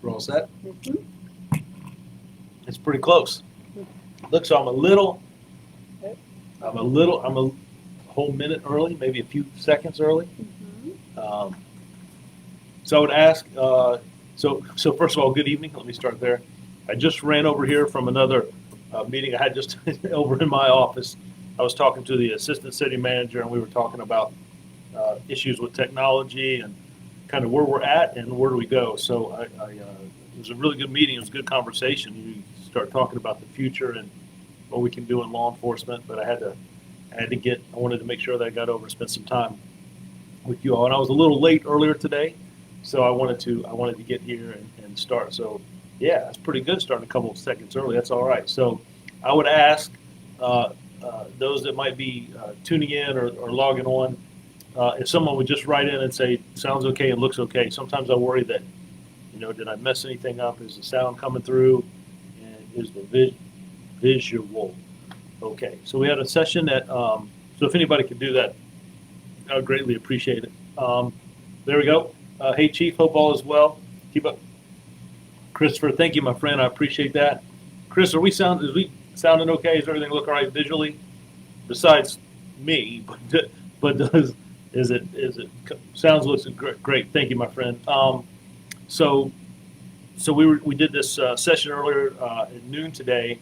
We're all set? Mhm. It's pretty close. Look, so I'm a whole minute early, maybe a few seconds early. Mhm. So I would ask, so first of all, good evening. Let me start there. I just ran over here from another meeting I had just over in my office. I was talking to the assistant city manager, and we were talking about issues with technology and kind of where we're at and where do we go. So it was a really good meeting. It was a good conversation. We start talking about the future and what we can do in law enforcement. But I wanted to make sure that I got over and spent some time with you all. And I was a little late earlier today, so I wanted to get here and start. So yeah, it's pretty good starting a couple of seconds early. That's all right. So I would ask those that might be tuning in or logging on, if someone would just write in and say, sounds okay and looks okay. Sometimes I worry that, did I mess anything up? Is the sound coming through? And is the visual okay? So we had a session so if anybody could do that, I would greatly appreciate it. There we go. Hey, Chief, hope all is well. Keep up. Christopher, thank you, my friend. I appreciate that. Chris, is we sounding okay? Is everything look all right visually? Besides me, but sounds looks great. Great. Thank you, my friend. So we did this session earlier at noon today,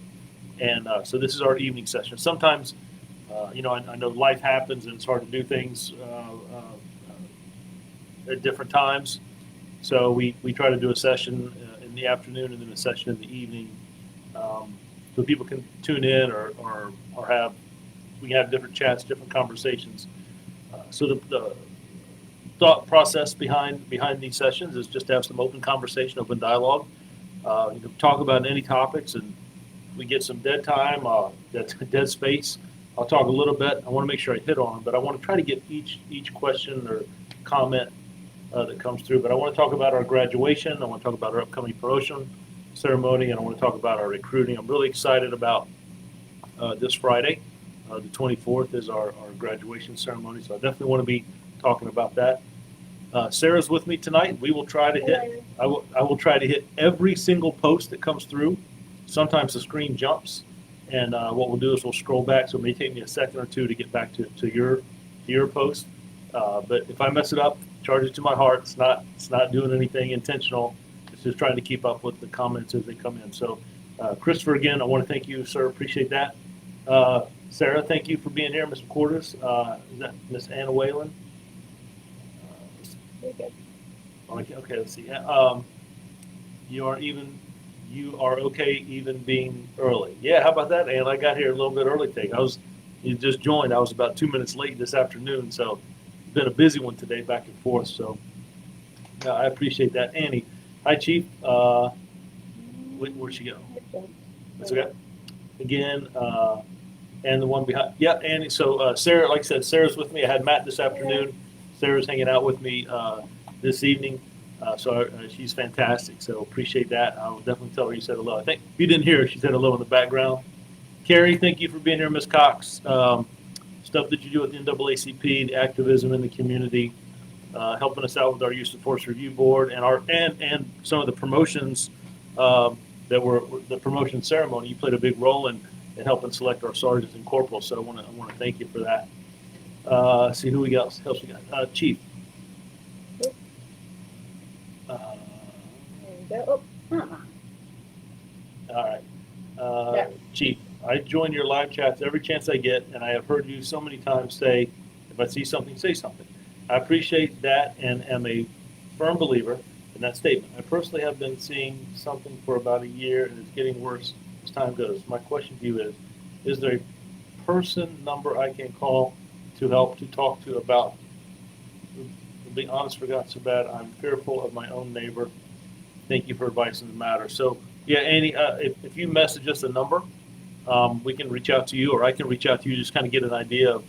and so this is our evening session. Sometimes, I know life happens and it's hard to do things at different times. So we try to do a session in the afternoon and then a session in the evening, so people can tune in or we can have different chats, different conversations. So the thought process behind these sessions is just to have some open conversation, open dialogue. You can talk about any topics, and we get some dead time, dead space. I'll talk a little bit. I want to make sure I hit on them, but I want to try to get each question or comment that comes through. But I want to talk about our graduation. I want to talk about our upcoming promotion ceremony, and I want to talk about our recruiting. I'm really excited about this Friday. The 24th is our graduation ceremony, so I definitely want to be talking about that. Sarah's with me tonight. We will try to hit. I will try to hit every single post that comes through. Sometimes the screen jumps, and what we'll do is we'll scroll back. So it may take me a second or two to get back to your post. But if I mess it up, charge it to my heart. It's not doing anything intentional. It's just trying to keep up with the comments as they come in. So, Christopher, again, I want to thank you, sir. Appreciate that. Sarah, thank you for being here. Ms. Quarters, is that Miss Anna Whalen? You're good. Okay, let's see. You are okay even being early. Yeah, how about that, Anna? I got here a little bit early today. You just joined. I was about 2 minutes late this afternoon, so it's been a busy one today, back and forth. So I appreciate that. Annie, hi, Chief. Where'd she go? That's okay. Again, and the one behind. Yeah, Annie. So Sarah, like I said, Sarah's with me. I had Matt this afternoon. Sarah's hanging out with me this evening. So she's fantastic. So appreciate that. I'll definitely tell her you said hello. I think if you didn't hear her, she said hello in the background. Carrie, thank you for being here, Miss Cox. Stuff that you do at the NAACP, the activism in the community, helping us out with our Use of Force Review Board and some of the promotions that were the promotion ceremony. You played a big role in helping select our sergeants and corporals. So I want to thank you for that. See who else we got. Chief. There we go. All right. Chief, I join your live chats every chance I get, and I have heard you so many times say, if I see something, say something. I appreciate that and am a firm believer in that statement. I personally have been seeing something for about a year, and it's getting worse as time goes. My question to you is there a person number I can call to help to talk to about, to be honest, forgot so bad, I'm fearful of my own neighbor. Thank you for advice in the matter. So, yeah, Annie, if you message us a number, we can reach out to you, or I can reach out to you, just kind of get an idea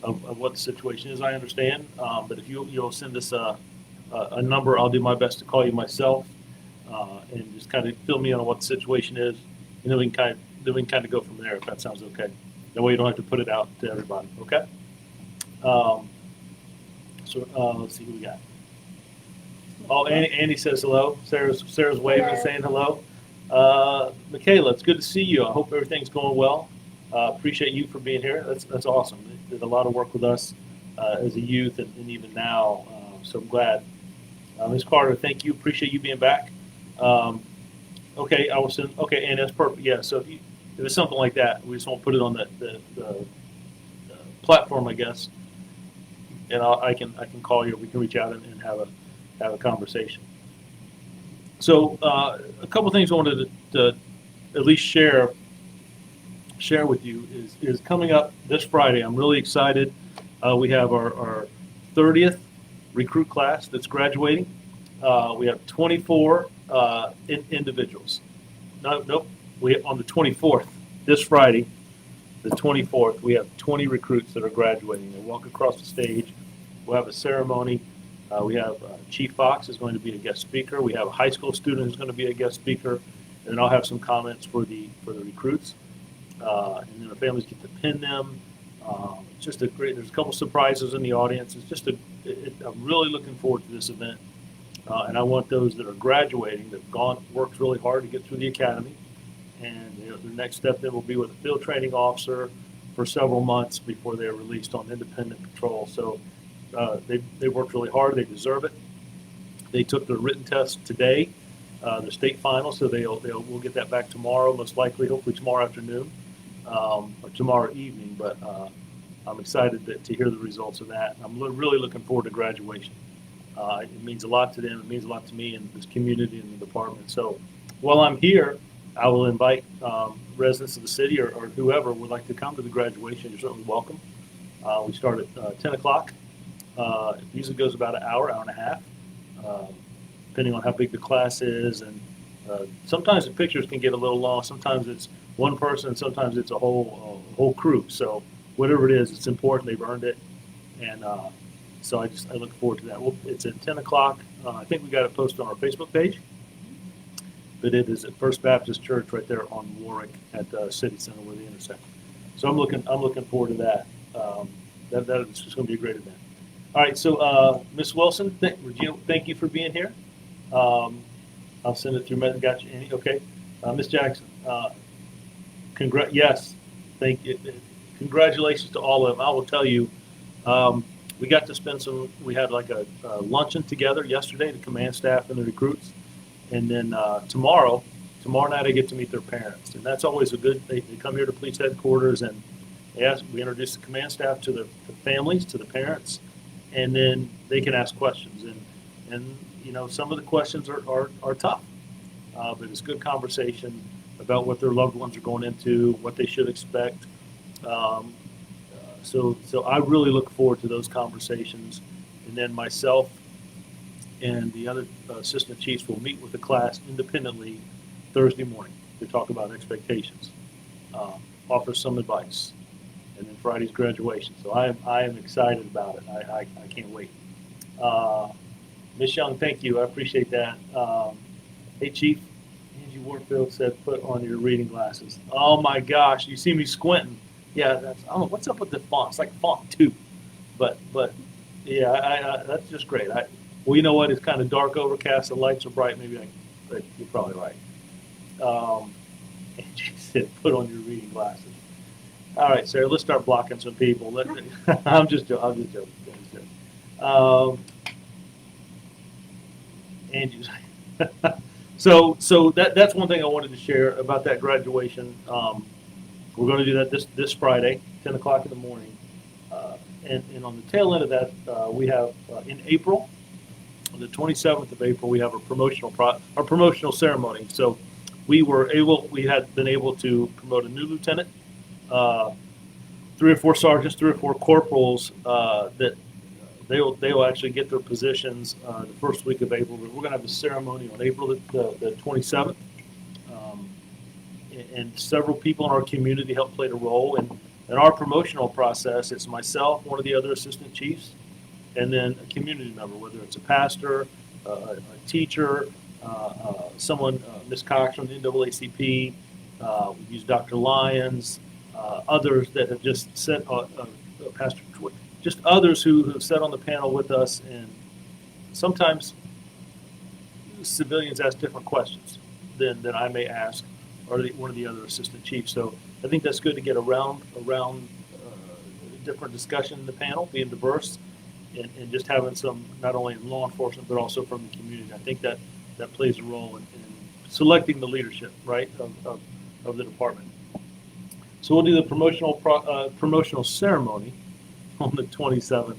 of what the situation is. I understand, but if you'll send us a number, I'll do my best to call you myself, and just kind of fill me in on what the situation is, and then we can kind of go from there, if that sounds okay. That way you don't have to put it out to everybody. Okay. So let's see who we got. Oh, Andy says hello. Sarah's waving, saying hello. Michaela, it's good to see you. I hope everything's going well. Appreciate you for being here. That's awesome. You did a lot of work with us as a youth and even now. So I'm glad. Ms. Carter, thank you. Appreciate you being back. Um, okay, I will send. Okay, and that's perfect. Yeah. So if it's something like that, we just won't put it on the platform, I guess, and I can call you. We can reach out and have a conversation. So a couple things I wanted to at least share with you is coming up this Friday. I'm really excited. We have our 30th recruit class that's graduating. We have 24 individuals. No, nope. We on the 24th, this Friday, the 24th, we have 20 recruits that are graduating. They walk across the stage. We'll have a ceremony. We have Chief Fox is going to be a guest speaker. We have a high school student who's going to be a guest speaker, and then I'll have some comments for the recruits. And then the families get to pin them. It's just a great. There's a couple surprises in the audience. It's just I'm really looking forward to this event, and I want those that are graduating that have worked really hard to get through the academy, and their next step then will be with a field training officer for several months before they're released on independent patrol. So they worked really hard. They deserve it. They took their written test today, the state final, so we'll get that back tomorrow, most likely, hopefully tomorrow afternoon or tomorrow evening. But I'm excited to hear the results of that. I'm really looking forward to graduation. It means a lot to them. It means a lot to me and this community and the department. So while I'm here, I will invite residents of the city or whoever would like to come to the graduation. You're certainly welcome. We start at 10 o'clock. It usually goes about an hour and a half, depending on how big the class is. And sometimes the pictures can get a little long. Sometimes it's one person, and sometimes it's a whole crew. So whatever it is, it's important. They've earned it, and so I look forward to that. It's at 10 o'clock. I think we got it posted on our Facebook page, but it is at First Baptist Church right there on Warwick at the City Center where the intersection. So I'm looking forward to that. That's just going to be a great event. All right, so Ms. Wilson, Regina, thank you for being here. I'll send it through. Got you, Annie. Okay, Ms. Jackson. Yes, thank you. Congratulations to all of them. I will tell you, we got to spend we had like a luncheon together yesterday, the command staff and the recruits. And then tomorrow night I get to meet their parents. And that's always they come here to police headquarters and we introduce the command staff to the families, to the parents, and then they can ask questions. And some of the questions are tough, but it's good conversation about what their loved ones are going into, what they should expect. So I really look forward to those conversations. And then myself and the other assistant chiefs will meet with the class independently Thursday morning to talk about expectations, offer some advice, and then Friday's graduation. So I am excited about it. I can't wait. Ms. Young, thank you. I appreciate that. Hey, Chief. Angie Warfield said, put on your reading glasses. Oh my gosh, you see me squinting. Yeah, I don't know what's up with the font. It's like font 2, but yeah, that's just great. Well, you know what? It's kind of dark, overcast. The lights are bright. But you're probably right. And she said, put on your reading glasses. All right, Sarah, let's start blocking some people. I'm just joking. Angie's. So that's one thing I wanted to share about that graduation. We're going to do that this Friday, 10 o'clock in the morning. And on the tail end of that, we have in April, on the 27th of April, we have a promotional ceremony. So we had been able to promote a new lieutenant, 3 or 4 sergeants, 3 or 4 corporals that they will actually get their positions the first week of April. But we're going to have a ceremony on April the 27th. And several people in our community helped play a role in our promotional process. It's myself, one of the other assistant chiefs, and then a community member, whether it's a pastor, a teacher, someone, Ms. Cox from the NAACP, we've used Dr. Lyons, others that have just sat, Pastor Troy, just others who have sat on the panel with us. And sometimes civilians ask different questions than I may ask or one of the other assistant chiefs. So I think that's good to get around different discussion in the panel, being diverse, and just having some, not only in law enforcement, but also from the community. I think that plays a role in selecting the leadership, right, of the department. So we'll do the promotional ceremony on the 27th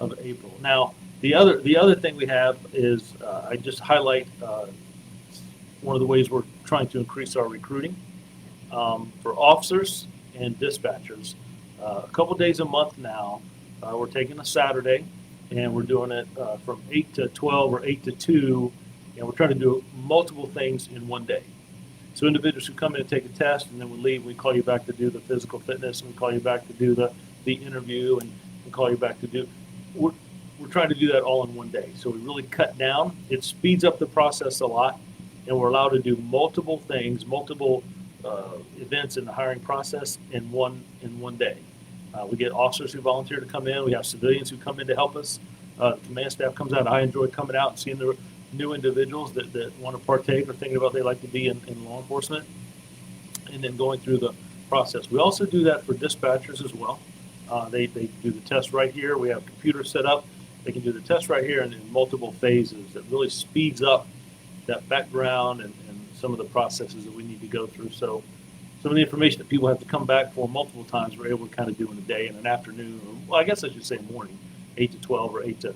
of April. Now, the other thing we have is I just highlight one of the ways we're trying to increase our recruiting for officers and dispatchers. A couple days a month now, we're taking a Saturday, and we're doing it from 8 to 12 or 8 to 2, and we're trying to do multiple things in one day. So individuals who come in and take a test, and then we leave, we call you back to do the physical fitness, and we call you back to do the interview, and we call you back to do. We're trying to do that all in one day. So we really cut down. It speeds up the process a lot, and we're allowed to do multiple things, multiple events in the hiring process in one day. We get officers who volunteer to come in. We have civilians who come in to help us. The command staff comes out. I enjoy coming out and seeing the new individuals that want to partake or thinking about they'd like to be in law enforcement, and then going through the process. We also do that for dispatchers as well. They do the test right here. We have computers set up. They can do the test right here and in multiple phases. That really speeds up that background and some of the processes that we need to go through. So some of the information that people have to come back for multiple times, we're able to kind of do in a day and an afternoon, or, well, I guess I should say morning, 8 to 12 or 8 to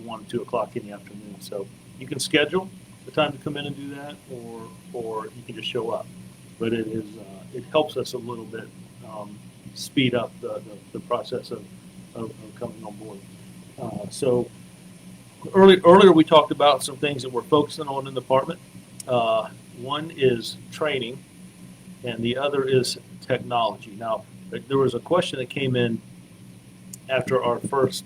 1, 2 o'clock in the afternoon. So you can schedule the time to come in and do that, or you can just show up. But it helps us a little bit speed up the process of coming on board. So earlier we talked about some things that we're focusing on in the department. One is training, and the other is technology. Now, there was a question that came in after our first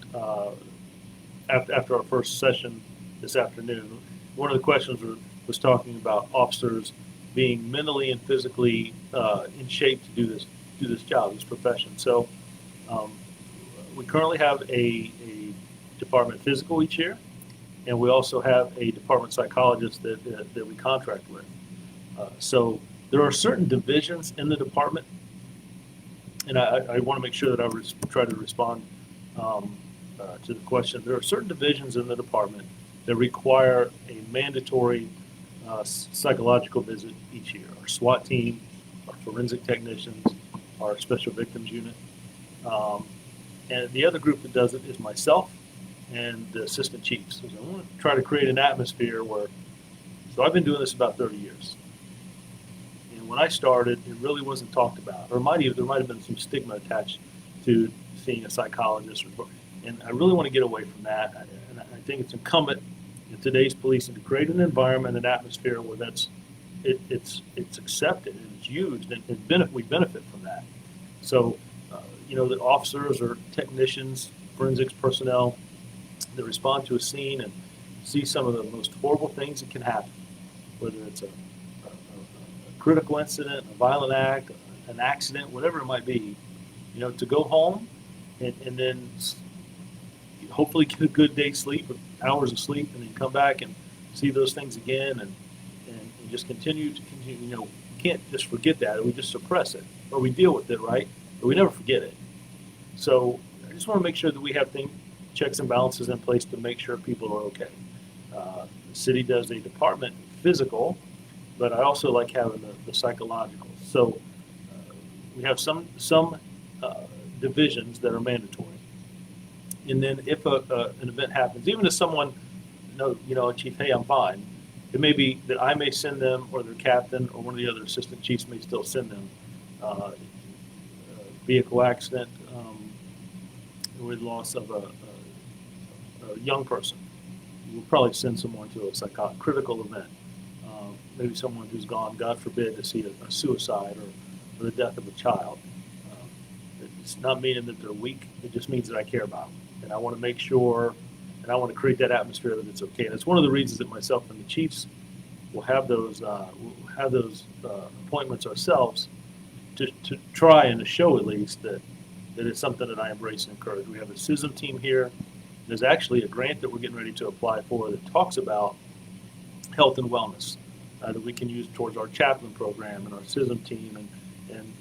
session this afternoon. One of the questions was talking about officers being mentally and physically in shape to do this job, this profession. So we currently have a department physical each year, and we also have a department psychologist that we contract with. So there are certain divisions in the department, and I want to make sure that I try to respond to the question. There are certain divisions in the department that require a mandatory psychological visit each year. Our SWAT team, our forensic technicians, our special victims unit. And the other group that does it is myself and the assistant chiefs. So I want to try to create an atmosphere where, so I've been doing this about 30 years. And when I started, it really wasn't talked about, or there might have been some stigma attached to seeing a psychologist. And I really want to get away from that. And I think it's incumbent in today's policing to create an environment, an atmosphere where it's accepted and it's used, and we benefit from that. So, the officers or technicians, forensics personnel that respond to a scene and see some of the most horrible things that can happen, whether it's a critical incident, a violent act, an accident, whatever it might be, to go home and then hopefully get a good day's sleep, hours of sleep, and then come back and see those things again and just continue. You can't just forget that, or we just suppress it, or we deal with it, right? But we never forget it. So I just want to make sure that we have checks and balances in place to make sure people are okay. The city does a department physical, but I also like having the psychological. So we have some divisions that are mandatory. And then if an event happens, even if someone, chief, hey, I'm fine, it may be that I may send them, or their captain, or one of the other assistant chiefs may still send them. Vehicle accident with loss of a young person. We'll probably send someone to a critical event. Maybe someone who's gone, God forbid, to see a suicide or the death of a child. It's not meaning that they're weak. It just means that I care about them. And I want to make sure, and I want to create that atmosphere that it's okay. And it's one of the reasons that myself and the chiefs will have those appointments ourselves to try and to show at least that it's something that I embrace and encourage. We have a CISM team here. There's actually a grant that we're getting ready to apply for that talks about health and wellness that we can use towards our chaplain program and our CISM team and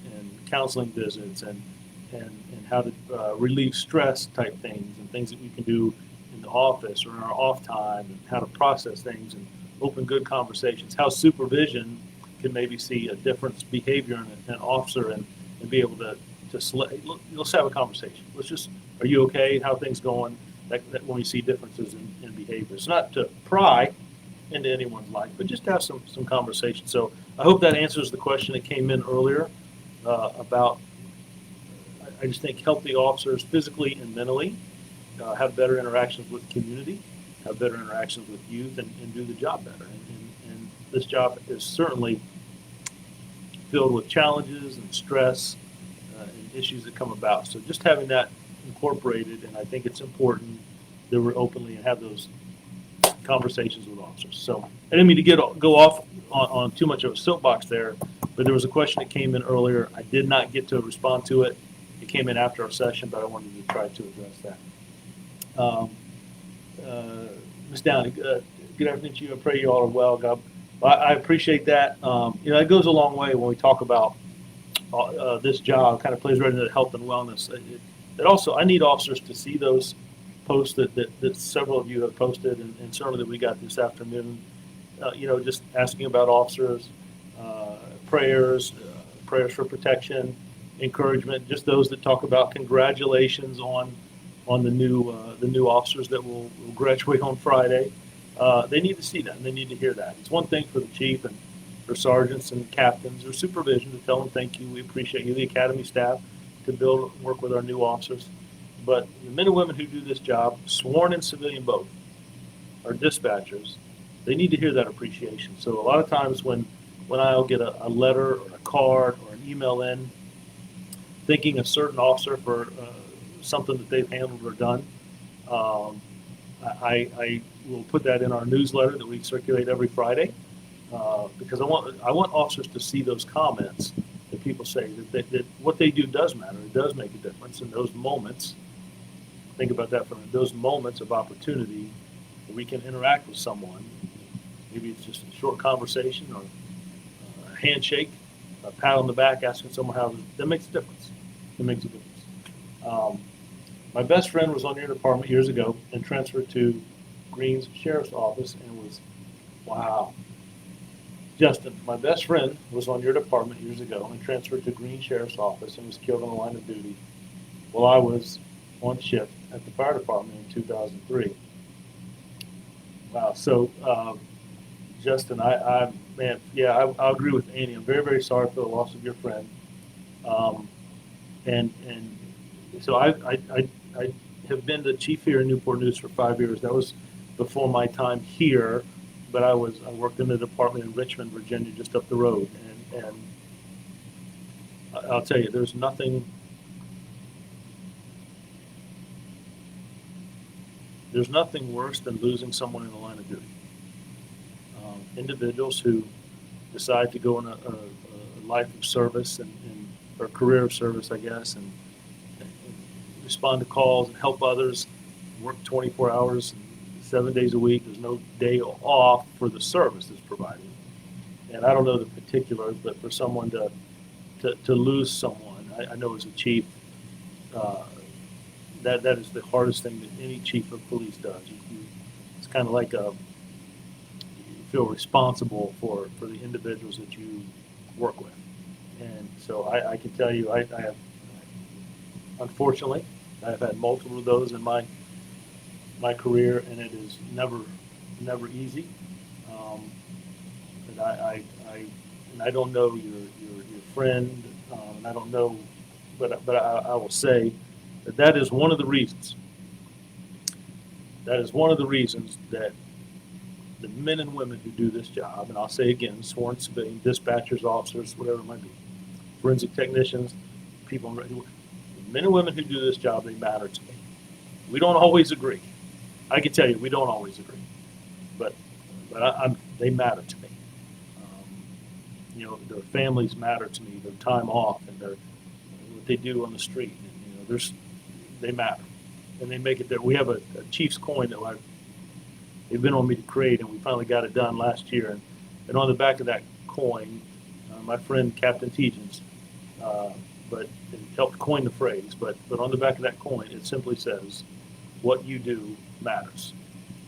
counseling visits and how to relieve stress type things and things that we can do in the office or in our off time and how to process things and open good conversations, how supervision can maybe see a different behavior in an officer and be able to let's have a conversation. Are you okay? How are things going? That when we see differences in behavior. It's not to pry into anyone's life, but just to have some conversation. So I hope that answers the question that came in earlier about, I just think healthy officers physically and mentally have better interactions with the community, have better interactions with youth, and do the job better. And this job is certainly filled with challenges and stress and issues that come about. So just having that incorporated, and I think it's important that we're openly and have those conversations with officers. So I didn't mean to go off on too much of a soapbox there, but there was a question that came in earlier. I did not get to respond to it. It came in after our session, but I wanted to try to address that. Ms. Downey, good afternoon to you. I pray you all are well. God, I appreciate that. It goes a long way when we talk about this job. Kind of plays right into health and wellness. It also, I need officers to see those posts that several of you have posted, and certainly that we got this afternoon. Just asking about officers, prayers for protection, encouragement. Just those that talk about congratulations on the new officers that will graduate on Friday. They need to see that and they need to hear that. It's one thing for the chief and for sergeants and captains or supervision to tell them thank you, we appreciate you, the academy staff, to build and work with our new officers. But the men and women who do this job, sworn and civilian both, are dispatchers. They need to hear that appreciation. So a lot of times when I'll get a letter or a card or an email in thanking a certain officer for something that they've handled or done, I will put that in our newsletter that we circulate every Friday because I want officers to see those comments that people say that what they do does matter. It does make a difference in those moments. Think about that for those moments of opportunity where we can interact with someone. Maybe it's just a short conversation or a handshake, a pat on the back, asking someone how that makes a difference. It makes a difference. My best friend was on your department years ago and transferred to Green's Sheriff's Office and was, wow. Justin, my best friend was on your department years ago and transferred to Green Sheriff's Office and was killed on the line of duty while I was on shift at the fire department in 2003. Wow. So, Justin, I agree with Annie. I'm very, very sorry for the loss of your friend. And so I have been the chief here in Newport News for 5 years. That was before my time here, but I worked in the department in Richmond, Virginia, just up the road. And I'll tell you, there's nothing worse than losing someone in the line of duty. Individuals who decide to go in a life of service or career of service, I guess, and respond to calls and help others, work 24 hours, 7 days a week. There's no day off for the service that's provided. And I don't know the particulars, but for someone to lose someone, I know as a chief, that is the hardest thing that any chief of police does. It's kind of like you feel responsible for the individuals that you work with. And so I can tell you, I have, unfortunately, I've had multiple of those in my career, and it is never easy. And I don't know your friend, and I don't know, but I will say that is one of the reasons. That is one of the reasons that the men and women who do this job, and I'll say again, sworn civilian, dispatchers, officers, whatever it might be, forensic technicians, people, the men and women who do this job, they matter to me. We don't always agree. I can tell you, we don't always agree, but they matter to me. Their families matter to me. Their time off and what they do on the street. And, they matter, and they make it there. We have a chief's coin that they've been on me to create, and we finally got it done last year. And on the back of that coin, my friend Captain Tegens, but it helped coin the phrase. But on the back of that coin, it simply says, "What you do matters."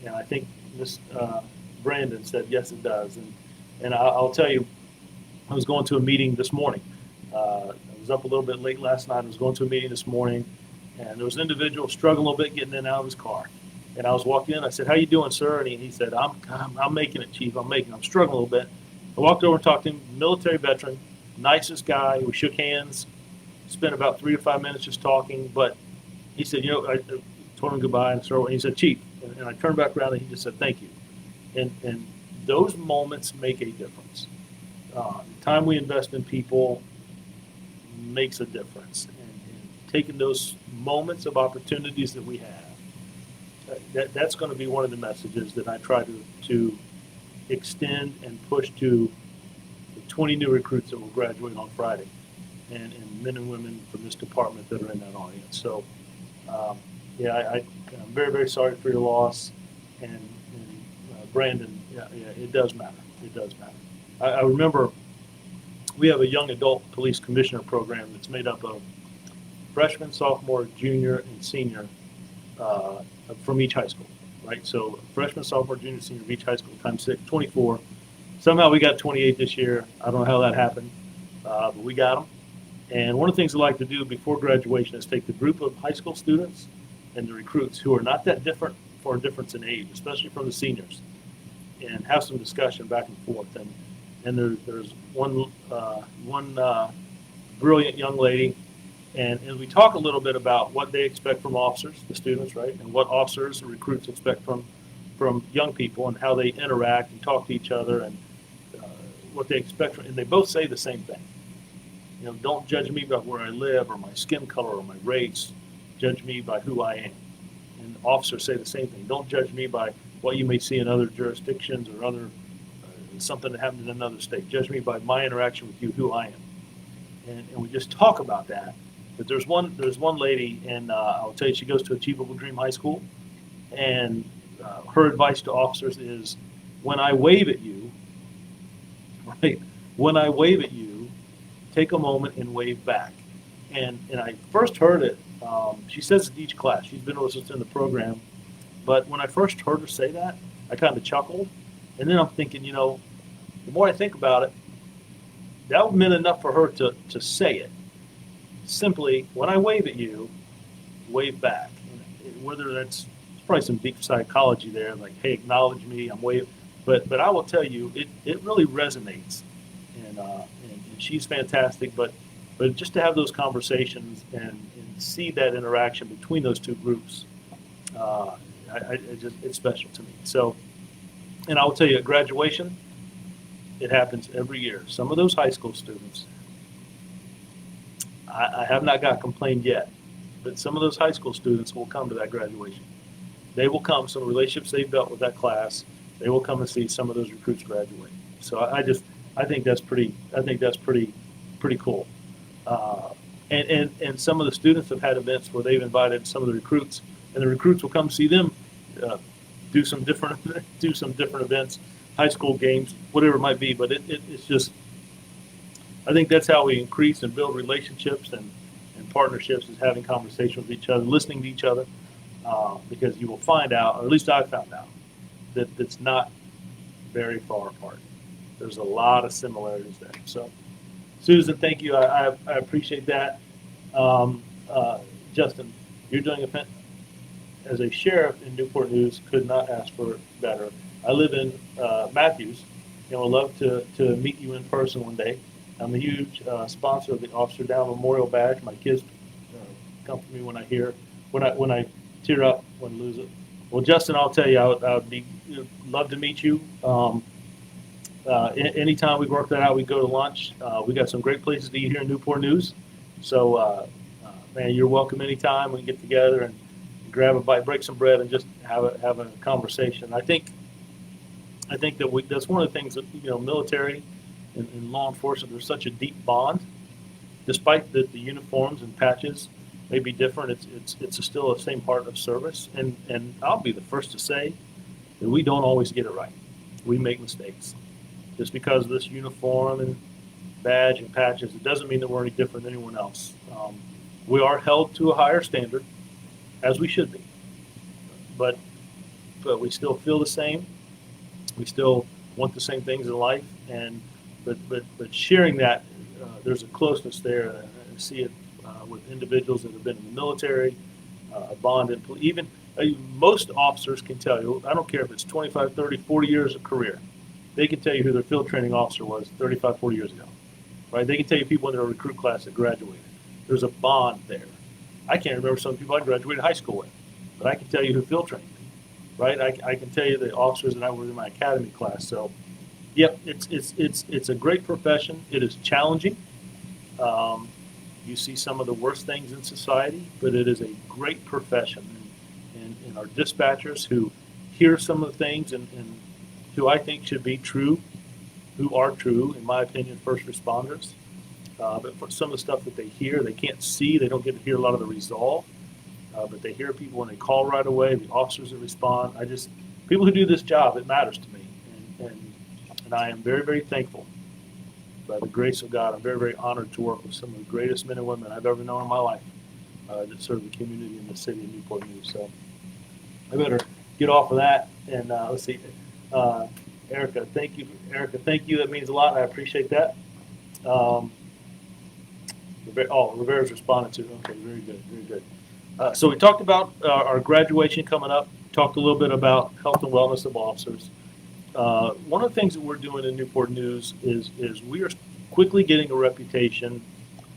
And I think Miss Brandon said, "Yes, it does." And I'll tell you, I was going to a meeting this morning. I was up a little bit late last night. I was going to a meeting this morning, and there was an individual struggling a little bit getting in and out of his car. And I was walking in. I said, "How you doing, sir?" And he said, "I'm making it, Chief. I'm struggling a little bit." I walked over and talked to him. Military veteran, nicest guy. We shook hands. Spent about 3 to 5 minutes just talking. But he said, I told him goodbye, and he said, "Chief," and I turned back around and he just said, "Thank you." And those moments make a difference. The time we invest in people makes a difference. And taking those moments of opportunities that we have, that's going to be one of the messages that I try to extend and push to the 20 new recruits that will graduate on Friday, and men and women from this department that are in that audience. So, I'm very, very sorry for your loss. And Brandon, it does matter. It does matter. I remember we have a young adult police commissioner program that's made up of freshman, sophomore, junior, and senior from each high school, right? So freshman, sophomore, junior, senior of each high school times 6, 24. Somehow we got 28 this year. I don't know how that happened, but we got them. And one of the things I like to do before graduation is take the group of high school students and the recruits who are not that different for a difference in age, especially from the seniors, and have some discussion back and forth. And there's one brilliant young lady, and we talk a little bit about what they expect from officers, the students, right, and what officers and recruits expect from young people, and how they interact and talk to each other, and what they expect from, and they both say the same thing. Don't judge me by where I live or my skin color or my race. Judge me by who I am. And officers say the same thing. Don't judge me by what you may see in other jurisdictions or other something that happened in another state. Judge me by my interaction with you, who I am. And we just talk about that. But there's one lady, and I'll tell you, she goes to Achievable Dream High School, and her advice to officers is, when I wave at you, right? When I wave at you, take a moment and wave back. And I first heard it. She says it each class. She's been with us in the program. But when I first heard her say that, I kind of chuckled. And then I'm thinking, the more I think about it, that meant enough for her to say it. Simply, when I wave at you, wave back. And whether that's probably some deep psychology there, like, hey, acknowledge me, I'm waving. But I will tell you, it really resonates. And she's fantastic. But just to have those conversations and see that interaction between those two groups, it's special to me. So, and I will tell you, at graduation, it happens every year. Some of those high school students, I have not got complained yet, but some of those high school students will come to that graduation. They will come, some relationships they've built with that class, they will come and see some of those recruits graduate. So I think that's pretty cool. And some of the students have had events where they've invited some of the recruits, and the recruits will come see them do some different events, high school games, whatever it might be. But it's just, I think that's how we increase and build relationships and partnerships, is having conversations with each other, listening to each other, because you will find out, or at least I found out, that it's not very far apart. There's a lot of similarities there. So, Susan, thank you. I appreciate that. Justin, you're doing as a sheriff in Newport News, could not ask for better. I live in Matthews, and would love to meet you in person one day. I'm a huge sponsor of the Officer Down Memorial Badge. My kids come for me when I tear up when I lose it. Well, Justin, I'll tell you, I would love to meet you. Anytime we work that out, we go to lunch. We got some great places to eat here in Newport News. So, man, you're welcome anytime. We can get together and grab a bite, break some bread, and just have a conversation. I think that that's one of the things that, military and law enforcement, there's such a deep bond, despite the uniforms and patches may be different. It's still the same part of service. And I'll be the first to say, that we don't always get it right. We make mistakes. Just because of this uniform and badge and patches, it doesn't mean that we're any different than anyone else. We are held to a higher standard, as we should be, but we still feel the same. We still want the same things in life, and but sharing that, there's a closeness there. I see it with individuals that have been in the military, bonded, even most officers can tell you. I don't care if it's 25, 30, 40 years of career. They can tell you who their field training officer was 35, 40 years ago, right? They can tell you people in their recruit class that graduated. There's a bond there. I can't remember some people I graduated high school with, but I can tell you who field trained me, right? I can tell you the officers that I were in my academy class. So, yep, it's a great profession. It is challenging. You see some of the worst things in society, but it is a great profession. And our dispatchers who hear some of the things and who I think should be true, who are true, in my opinion, first responders. But for some of the stuff that they hear, they can't see, they don't get to hear a lot of the resolve, but they hear people when they call right away, the officers that respond. People who do this job, it matters to me. And I am very, very thankful. By the grace of God, I'm very, very honored to work with some of the greatest men and women I've ever known in my life that serve the community in the city of Newport News. So I better get off of that. And let's see. Erica, thank you. Erica, thank you. That means a lot. I appreciate that. Rivera's responded to. Okay, very good, very good. So we talked about our graduation coming up. Talked a little bit about health and wellness of officers. One of the things that we're doing in Newport News is we are quickly getting a reputation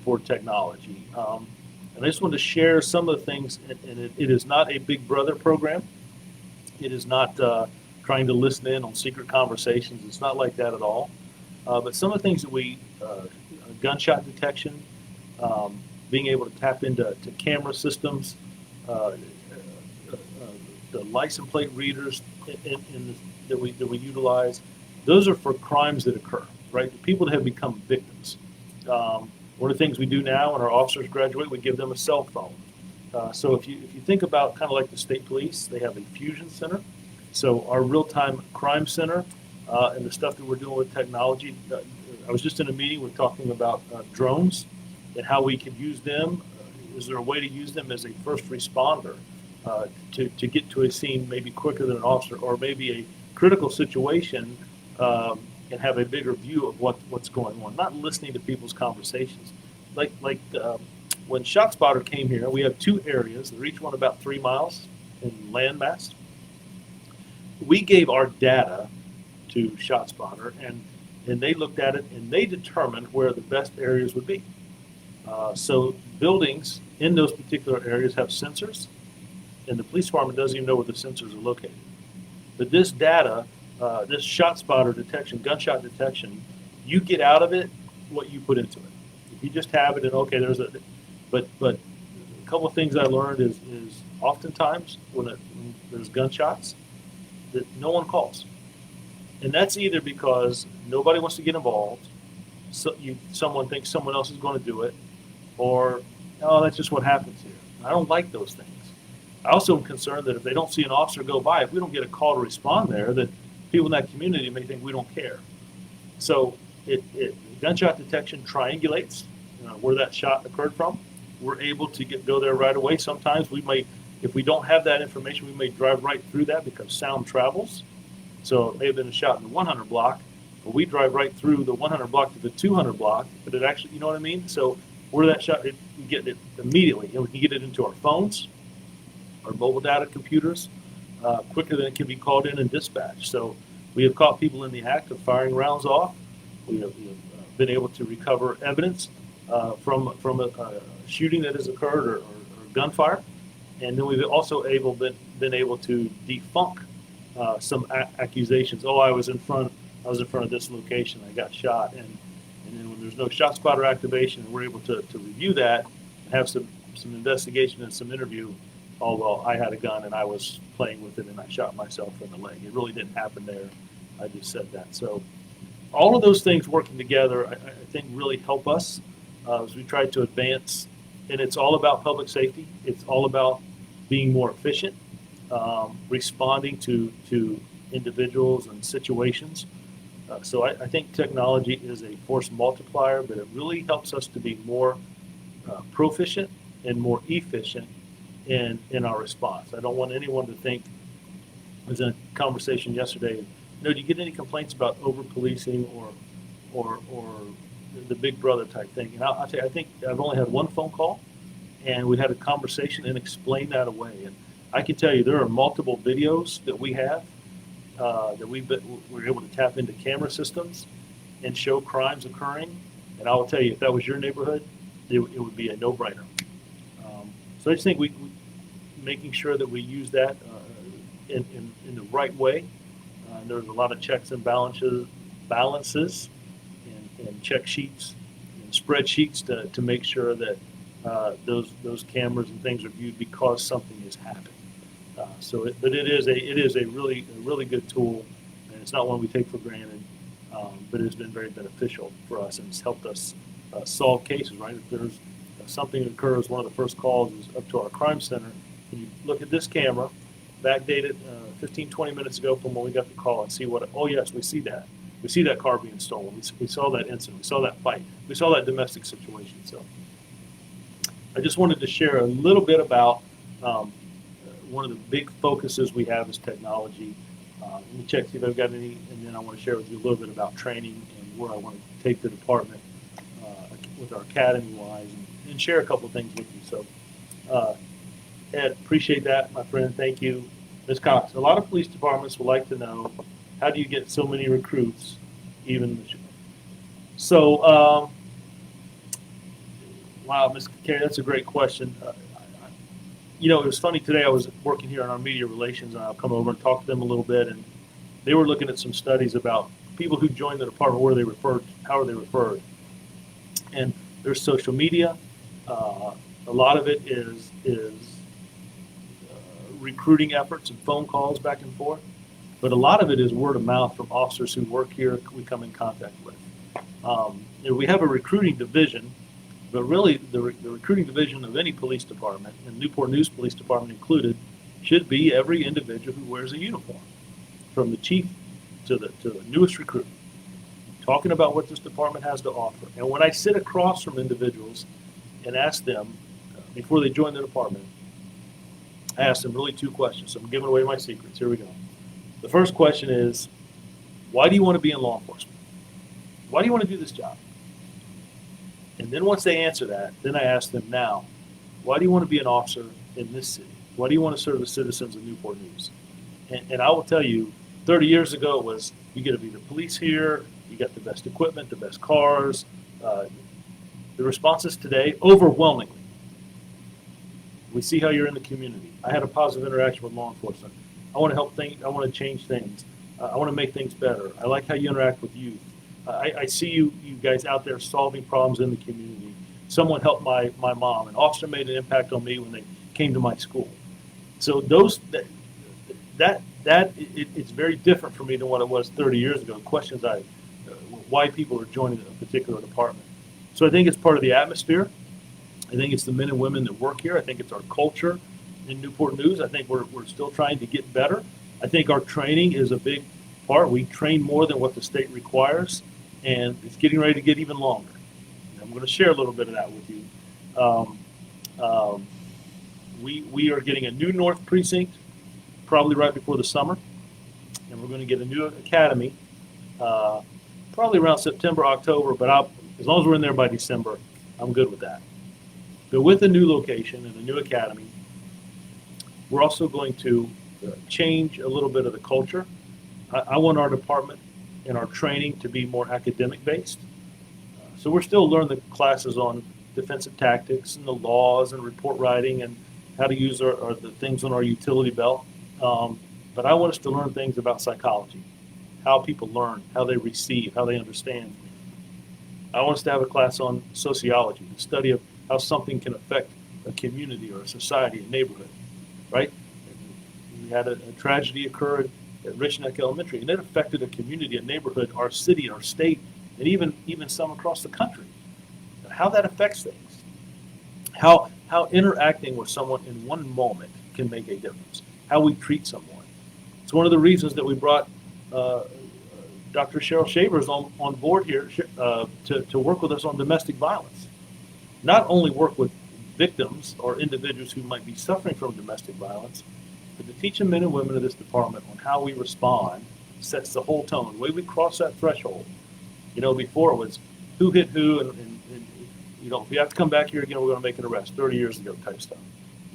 for technology. And I just wanted to share some of the things, and it is not a Big Brother program. It is not trying to listen in on secret conversations. It's not like that at all. But some of the things that gunshot detection, being able to tap into camera systems, the license plate readers that we utilize, those are for crimes that occur, right? The people that have become victims. One of the things we do now when our officers graduate, we give them a cell phone. So if you think about kind of like the state police, they have a fusion center. So our real-time crime center and the stuff that we're doing with technology. I was just in a meeting, we're talking about drones and how we could use them. Is there a way to use them as a first responder to get to a scene maybe quicker than an officer, or maybe a critical situation and have a bigger view of what's going on, not listening to people's conversations. Like when ShotSpotter came here, we have two areas. They're each one about 3 miles in landmass. We gave our data to ShotSpotter, and they looked at it, and they determined where the best areas would be. So buildings in those particular areas have sensors, and the police department doesn't even know where the sensors are located. But this data, this ShotSpotter detection, gunshot detection, you get out of it what you put into it. If you just have it and okay, but a couple of things I learned is oftentimes when there's gunshots, that no one calls. And that's either because nobody wants to get involved, so someone thinks someone else is going to do it, or, oh, that's just what happens here. I don't like those things. I also am concerned that if they don't see an officer go by, if we don't get a call to respond there, that people in that community may think we don't care. So gunshot detection triangulates where that shot occurred from. We're able to go there right away. Sometimes we may, if we don't have that information, we may drive right through that because sound travels. So it may have been a shot in the 100 block, but we drive right through the 100 block to the 200 block, but it actually, you know what I mean? So where that shot, we get it immediately, and we can get it into our phones, our mobile data computers, quicker than it can be called in and dispatched. So we have caught people in the act of firing rounds off. We have been able to recover evidence from a shooting that has occurred or gunfire. And then we've also been able to debunk some accusations. Oh, I was in front of this location. I got shot. And then when there's no ShotSpotter activation, we're able to review that and have some investigation and some interview. Oh, well, I had a gun and I was playing with it and I shot myself in the leg. It really didn't happen there. I just said that. So all of those things working together, I think really help us as we try to advance. And it's all about public safety. It's all about being more efficient, responding to individuals and situations. So I think technology is a force multiplier, but it really helps us to be more proficient and more efficient in our response. I don't want anyone to think, I was in a conversation yesterday, do you get any complaints about over policing or the big brother type thing? And I'll tell you, I think I've only had one phone call, and we had a conversation and explained that away. And I can tell you there are multiple videos that we have that we're able to tap into camera systems and show crimes occurring. And I will tell you, if that was your neighborhood, it would be a no-brainer. So I just think we making sure that we use that in the right way. There's a lot of checks and balances and check sheets and spreadsheets to make sure that those cameras and things are viewed because something is happening. But it is a really good tool, and it's not one we take for granted. But it's been very beneficial for us, and it's helped us solve cases. Right? If there's something that occurs, one of the first calls is up to our crime center, and you look at this camera, backdated 15, 20 minutes ago from when we got the call, and see oh yes, we see that. We see that car being stolen. We saw that incident. We saw that fight. We saw that domestic situation. So I just wanted to share a little bit about one of the big focuses we have is technology. Let me check, see if I've got any, and then I want to share with you a little bit about training and where I want to take the department with our academy-wise, and share a couple of things with you. So, Ed, appreciate that, my friend. Thank you. Ms. Cox, a lot of police departments would like to know, how do you get so many recruits, even? So, wow, Ms. Carey, that's a great question. It was funny today. I was working here on our media relations, and I'll come over and talk to them a little bit. And they were looking at some studies about people who joined the department, where they referred, how are they referred. And there's social media. A lot of it is recruiting efforts and phone calls back and forth. But a lot of it is word of mouth from officers who work here, we come in contact with. We have a recruiting division. But really, the recruiting division of any police department, and Newport News Police Department included, should be every individual who wears a uniform, from the chief to the newest recruit, talking about what this department has to offer. And when I sit across from individuals and ask them, before they join the department, I ask them really two questions. So I'm giving away my secrets. Here we go. The first question is, why do you want to be in law enforcement? Why do you want to do this job? And then once they answer that, then I ask them, now, why do you want to be an officer in this city? Why do you want to serve the citizens of Newport News? And I will tell you, 30 years ago it was, you get to be the police here, you got the best equipment, the best cars. The responses today, overwhelmingly, we see how you're in the community. I had a positive interaction with law enforcement. I want to help things, I want to change things. I want to make things better. I like how you interact with youth. I see you guys out there solving problems in the community. Someone helped my mom. An officer made an impact on me when they came to my school. So it's very different for me than what it was 30 years ago. Questions why people are joining a particular department. So I think it's part of the atmosphere. I think it's the men and women that work here. I think it's our culture in Newport News. I think we're still trying to get better. I think our training is a big part. We train more than what the state requires, and it's getting ready to get even longer. And I'm going to share a little bit of that with you. We are getting a new North Precinct probably right before the summer, and we're going to get a new academy probably around September, October, but as long as we're in there by December, I'm good with that. But with a new location and a new academy, we're also going to change a little bit of the culture. I want our department and our training to be more academic based. So we're still learning the classes on defensive tactics and the laws and report writing and how to use the things on our utility belt. But I want us to learn things about psychology, how people learn, how they receive, how they understand. I want us to have a class on sociology, the study of how something can affect a community or a society, a neighborhood, right? We had a tragedy occur at Rich Neck Elementary, and it affected a community, a neighborhood, our city, our state, and even some across the country. How that affects things, how interacting with someone in one moment can make a difference, how we treat someone. It's one of the reasons that we brought Dr. Cheryl Shavers on board here to work with us on domestic violence. Not only work with victims or individuals who might be suffering from domestic violence, but to teach the men and women of this department on how we respond sets the whole tone. The way we cross that threshold. Before it was who hit who, and if you have to come back here again, we're going to make an arrest 30 years ago type stuff.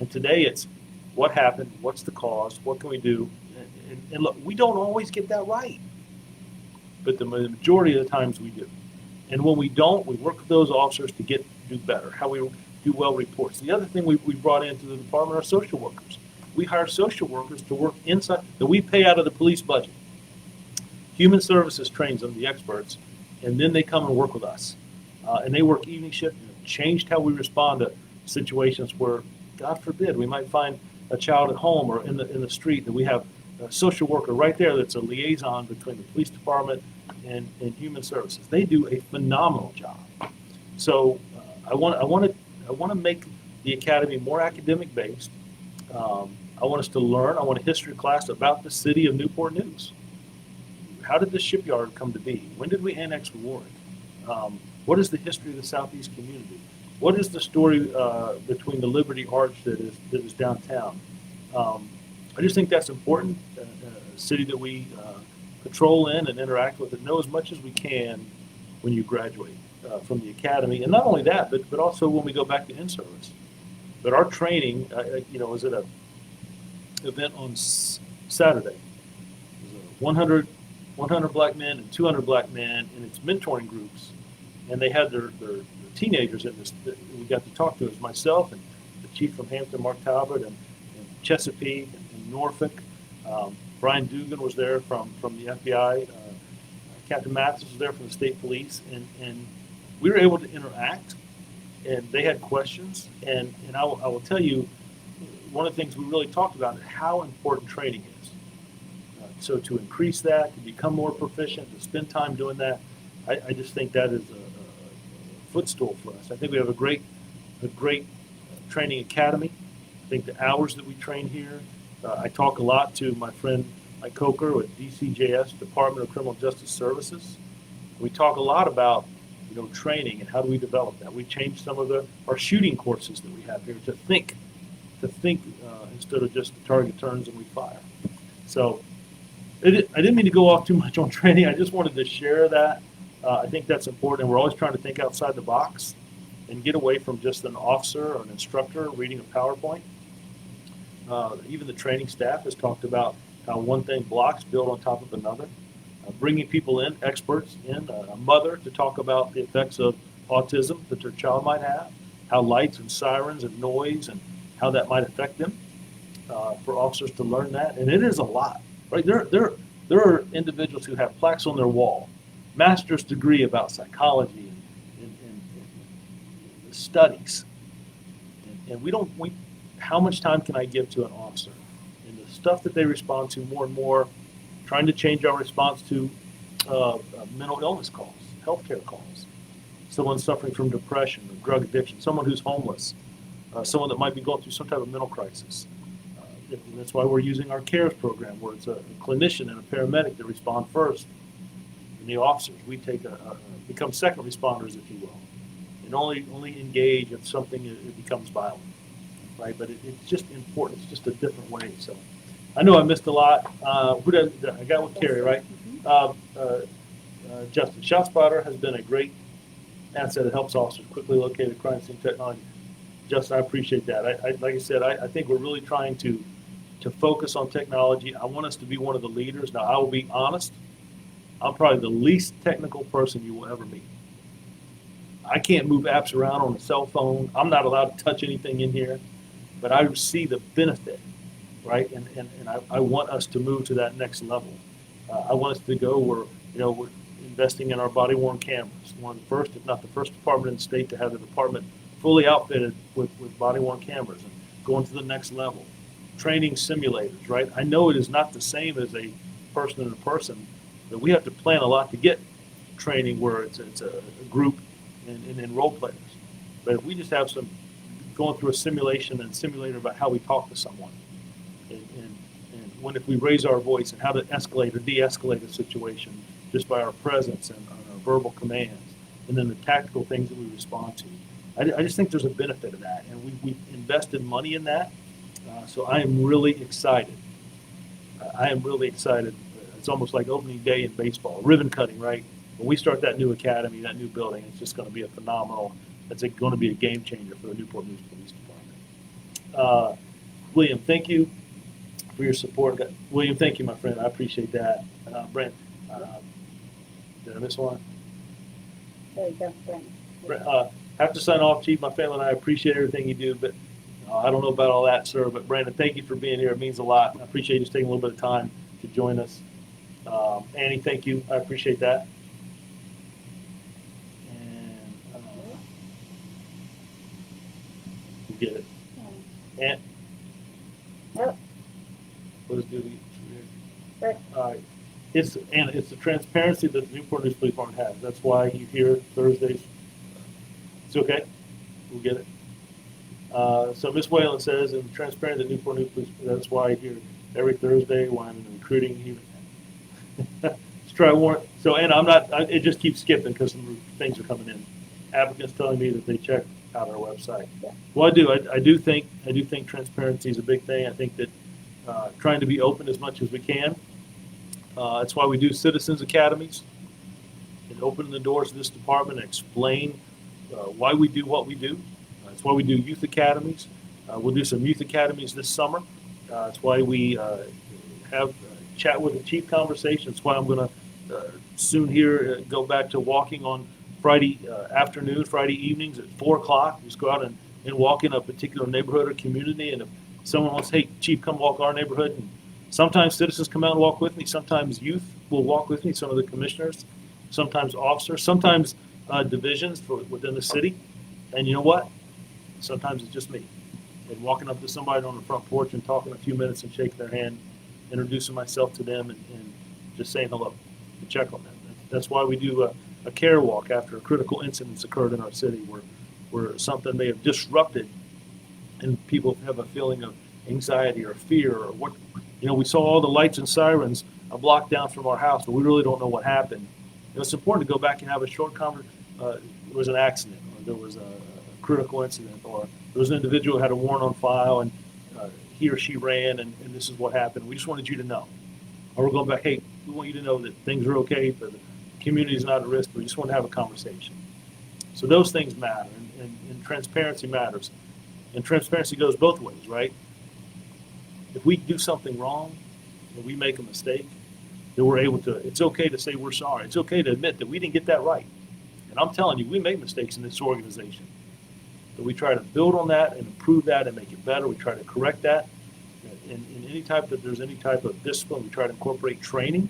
And today it's what happened, what's the cause, what can we do? And look, we don't always get that right, but the majority of the times we do. And when we don't, we work with those officers to do better, how we do well reports. The other thing we brought into the department are social workers. We hire social workers to work inside, that we pay out of the police budget. Human Services trains them, the experts, and then they come and work with us. And they work evening shift, and it changed how we respond to situations where, God forbid, we might find a child at home or in the street, that we have a social worker right there that's a liaison between the police department and Human Services. They do a phenomenal job. So I want to make the academy more academic based. I want us to learn. I want a history class about the city of Newport News. How did the shipyard come to be? When did we annex Warren? What is the history of the Southeast community? What is the story between the Liberty Arch that is downtown? I just think that's important. A city that we patrol in and interact with, and know as much as we can when you graduate from the academy. And not only that, but also when we go back to in-service. But our training, was at an event on Saturday. It was 100 black men and 200 black men, and it's mentoring groups. And they had their teenagers in this that we got to talk to. It was myself and the chief from Hampton, Mark Talbot, and Chesapeake and Norfolk. Brian Dugan was there from the FBI. Captain Mathis was there from the state police. And we were able to interact, and they had questions. And I will tell you, one of the things we really talked about is how important training is. So to increase that, to become more proficient, to spend time doing that, I just think that is a footstool for us. I think we have a great training academy. I think the hours that we train here, I talk a lot to my friend Mike Coker with DCJS, Department of Criminal Justice Services. We talk a lot about training and how do we develop that. We changed some of our shooting courses that we have here to think instead of just the target turns and we fire. So I didn't mean to go off too much on training. I just wanted to share that. I think that's important, and we're always trying to think outside the box and get away from just an officer or an instructor reading a PowerPoint. Even the training staff has talked about how one thing blocks build on top of another. Bringing people in, experts in, a mother to talk about the effects of autism that their child might have, how lights and sirens and noise and how that might affect them, for officers to learn that. And it is a lot, right? There are individuals who have plaques on their wall, master's degree about psychology and studies. And how much time can I give to an officer? And the stuff that they respond to more and more, trying to change our response to mental illness calls, healthcare calls, someone suffering from depression or drug addiction, someone who's homeless, someone that might be going through some type of mental crisis. And that's why we're using our CARES program, where it's a clinician and a paramedic that respond first, and the officers, we become second responders, if you will, and only engage if something it becomes violent, right? But it's just important. It's just a different way. So I know I missed a lot. I got with Carrie, right? Justin, ShotSpotter has been a great asset. It helps officers quickly locate a crime scene technology. Justin, I appreciate that. Like I said, I think we're really trying to focus on technology. I want us to be one of the leaders. Now, I will be honest. I'm probably the least technical person you will ever meet. I can't move apps around on a cell phone. I'm not allowed to touch anything in here, but I see the benefit, right? And I want us to move to that next level. I want us to go where, we're investing in our body-worn cameras. One of the first, if not the first department in the state to have the department fully outfitted with body-worn cameras and going to the next level. Training simulators, right? I know it is not the same as a person-to-person, but we have to plan a lot to get training where it's a group and role players. But if we just have going through a simulation and simulator about how we talk to someone, and if we raise our voice, and how to escalate or de-escalate a situation just by our presence and our verbal commands, and then the tactical things that we respond to. I just think there's a benefit of that, and we've invested money in that. So I am really excited. I am really excited. It's almost like opening day in baseball, ribbon cutting, right? When we start that new academy, that new building, it's just going to be a phenomenal. It's going to be a game changer for the Newport News Police Department. William, thank you for your support. William, thank you, my friend. I appreciate that. Brent, did I miss one? There you go, Brent. Have to sign off, Chief. My family and I appreciate everything you do, but I don't know about all that, sir. But Brandon, thank you for being here. It means a lot. I appreciate you just taking a little bit of time to join us. Annie, thank you. I appreciate that. And we'll get it. And Yep. what is duty? Right. All right. It's the transparency that the Newport News Police Department has. That's why you hear Thursdays. It's okay. We'll get it. So Ms. Whalen says, and transparent the Newport News Police. That's why I hear every Thursday when I'm in the recruiting unit. Let's try one. So, and I'm not. It just keeps skipping because some things are coming in. Applicants telling me that they check out our website. Yeah. Well, I do think transparency is a big thing. I think that trying to be open as much as we can. That's why we do citizens academies and open the doors of this department and explain why we do what we do. That's why we do youth academies. We'll do some youth academies this summer. That's why we have chat with the chief conversation. That's why I'm going to soon here go back to walking on Friday afternoon, Friday evenings at 4 o'clock. Just go out and walk in a particular neighborhood or community. And if someone wants, hey, chief, come walk our neighborhood. And sometimes citizens come out and walk with me. Sometimes youth will walk with me, some of the commissioners, sometimes officers, sometimes divisions within the city. And you know what? Sometimes it's just me. And walking up to somebody on the front porch and talking a few minutes and shaking their hand, introducing myself to them and just saying hello and check on them. That's why we do a care walk after a critical incident's occurred in our city where something may have disrupted and people have a feeling of anxiety or fear or what. We saw all the lights and sirens a block down from our house, but we really don't know what happened. It's important to go back and have a short conversation. There was an accident, or there was a critical incident, or there was an individual who had a warrant on file, and he or she ran, and this is what happened. We just wanted you to know. Or we're going back, hey, we want you to know that things are okay, but the community is not at risk, but we just want to have a conversation. So those things matter, and transparency matters. And transparency goes both ways, right? If we do something wrong, and we make a mistake, then we're able to, it's okay to say we're sorry. It's okay to admit that we didn't get that right. And I'm telling you, we make mistakes in this organization. But we try to build on that and improve that and make it better. We try to correct that. In any type that there's any type of discipline, we try to incorporate training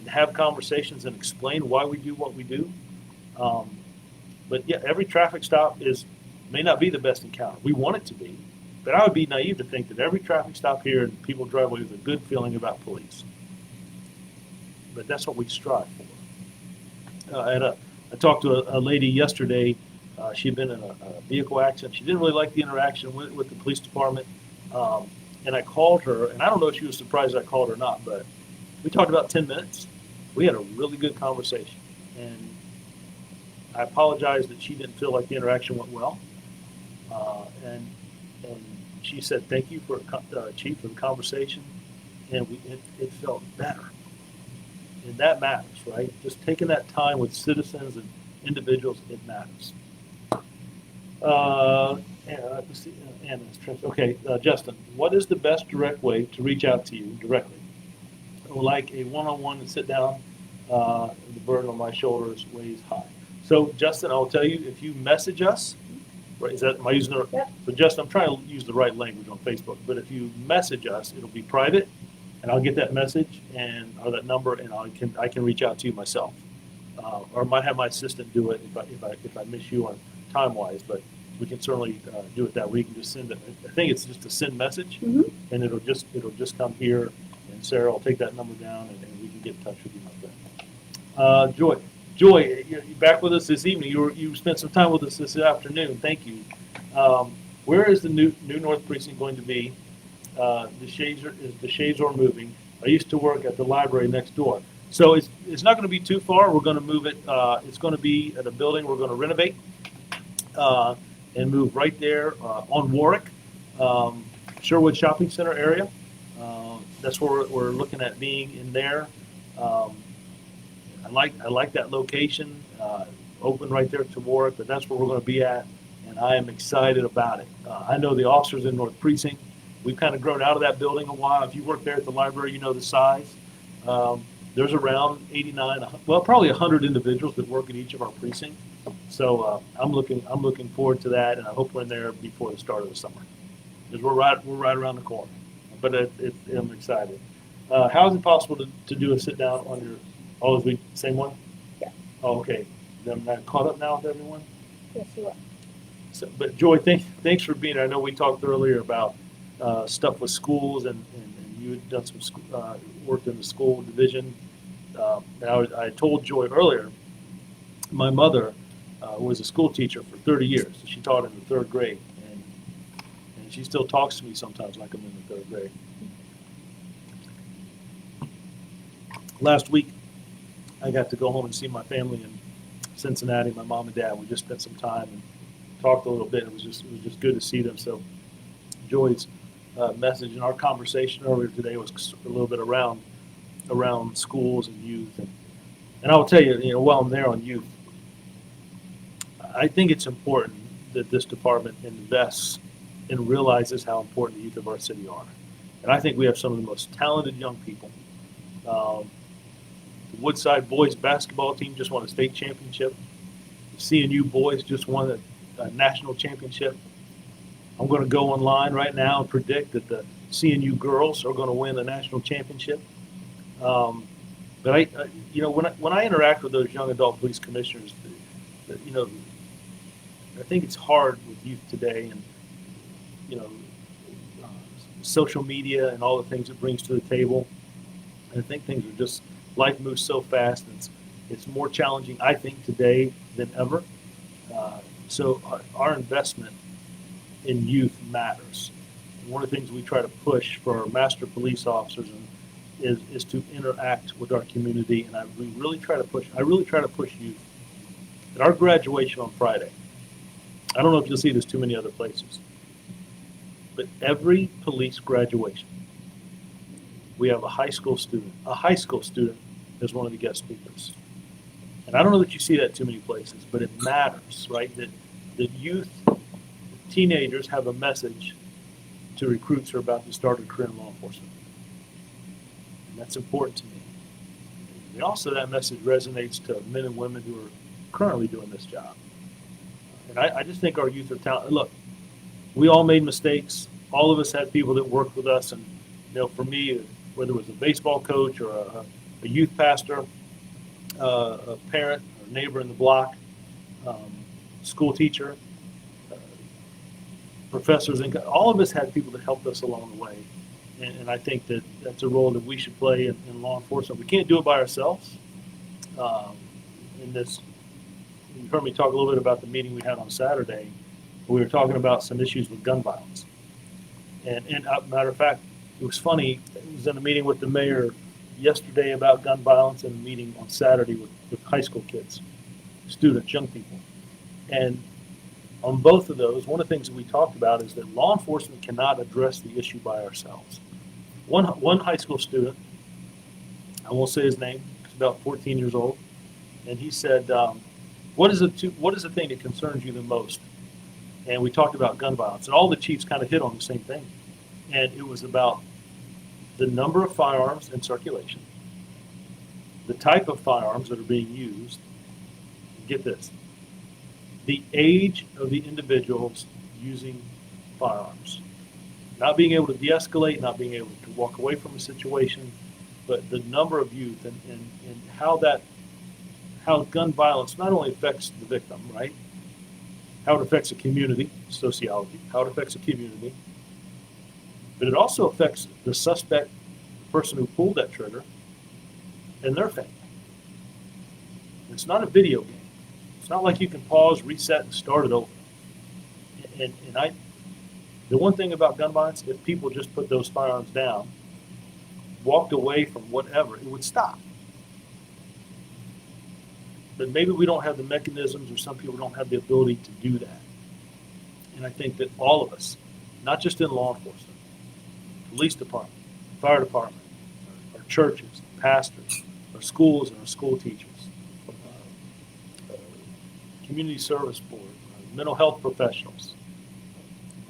and have conversations and explain why we do what we do. But yeah, every traffic stop may not be the best encounter. We want it to be. But I would be naive to think that every traffic stop here and people drive away with a good feeling about police. But that's what we strive for. I talked to a lady yesterday. She'd been in a vehicle accident. She didn't really like the interaction with the police department. And I called her, and I don't know if she was surprised I called her or not, but we talked about 10 minutes. We had a really good conversation. And I apologize that she didn't feel like the interaction went well. And she said, thank you, Chief, for the conversation. And it felt better. And that matters, right? Just taking that time with citizens and individuals, it matters. Okay, Justin, what is the best direct way to reach out to you directly? Like a one-on-one and sit down, the burden on my shoulders weighs high. So, Justin, I'll tell you, if you message us, right, am I using the, Yep. So Justin, I'm trying to use the right language on Facebook, but if you message us, it'll be private, and I'll get that message or that number, and I can reach out to you myself, or I might have my assistant do it if I miss you on time-wise, but we can certainly do it that way. You can just send it. I think it's just a send message, and it'll just come here, and Sarah will take that number down, and we can get in touch with you, my friend. Joy, you're back with us this evening. You spent some time with us this afternoon. Thank you. Where is the new North Precinct going to be? The shades are moving. I used to work at the library next door. So it's not going to be too far. We're going to move it. It's going to be at a building we're going to renovate and move right there on Warwick, Sherwood Shopping Center area. That's where we're looking at being in there. I like that location, open right there to Warwick, but that's where we're going to be at, and I am excited about it. I know the officers in North Precinct. We've kind of grown out of that building a while. If you work there at the library, you know the size. There's around 89, well, probably 100 individuals that work at each of our precincts. So I'm looking forward to that, and I hope we're in there before the start of the summer, because we're right around the corner. But I'm excited. How is it possible to do a sit down on your? Oh, is we same one? Yeah. Oh, okay. Am I caught up now with everyone? Yes, you are. So, but Joy, thanks for being here. I know we talked earlier about stuff with schools, and you had done some worked in the school division. And I told Joy earlier, my mother was a school teacher for 30 years. She taught in the third grade, and she still talks to me sometimes like I'm in the third grade. Last week, I got to go home and see my family in Cincinnati, my mom and dad. We just spent some time and talked a little bit. It was just good to see them. So Joy's message in our conversation earlier today was a little bit around schools and youth. And I will tell you, while I'm there on youth, I think it's important that this department invests and realizes how important the youth of our city are. And I think we have some of the most talented young people. The Woodside boys basketball team just won a state championship. The CNU boys just won a national championship. I'm going to go online right now and predict that the CNU girls are going to win the national championship. But when I interact with those young adult police commissioners, I think it's hard with youth today, and social media and all the things it brings to the table. And I think things are just, life moves so fast, and it's more challenging, I think, today than ever. So our investment in youth matters. And one of the things we try to push for our master police officers is to interact with our community, and I really try to push youth. At our graduation on Friday, I don't know if you'll see this too many other places, but every police graduation, we have a high school student as one of the guest speakers. And I don't know that you see that too many places, but it matters, right? That youth, teenagers have a message to recruits who are about to start a career in law enforcement. And that's important to me. And also that message resonates to men and women who are currently doing this job. And I just think our youth are talented. Look, we all made mistakes. All of us had people that worked with us. And, for me, whether it was a baseball coach or a youth pastor, a parent, a neighbor in the block, school teacher, professors, and all of us had people that helped us along the way. And I think that's a role that we should play in law enforcement. We can't do it by ourselves. You heard me talk a little bit about the meeting we had on Saturday. We were talking about some issues with gun violence. And matter of fact, it was funny. I was in a meeting with the mayor yesterday about gun violence, and a meeting on Saturday with high school kids, students, young people. And on both of those, one of the things that we talked about is that law enforcement cannot address the issue by ourselves. One high school student, I won't say his name, he's about 14 years old, and he said, what is the thing that concerns you the most? And we talked about gun violence, and all the chiefs kind of hit on the same thing. And it was about the number of firearms in circulation, the type of firearms that are being used, get this, the age of the individuals using firearms. Not being able to de-escalate, not being able to walk away from a situation, but the number of youth and how gun violence not only affects the victim, right? How it affects a community, sociology, how it affects a community, but it also affects the suspect, the person who pulled that trigger, and their family. It's not a video game. It's not like you can pause, reset, and start it over. And The one thing about gun violence, if people just put those firearms down, walked away from whatever, it would stop. But maybe we don't have the mechanisms, or some people don't have the ability to do that. And I think that all of us, not just in law enforcement, police department, fire department, our churches, pastors, our schools and our school teachers, community service board, mental health professionals,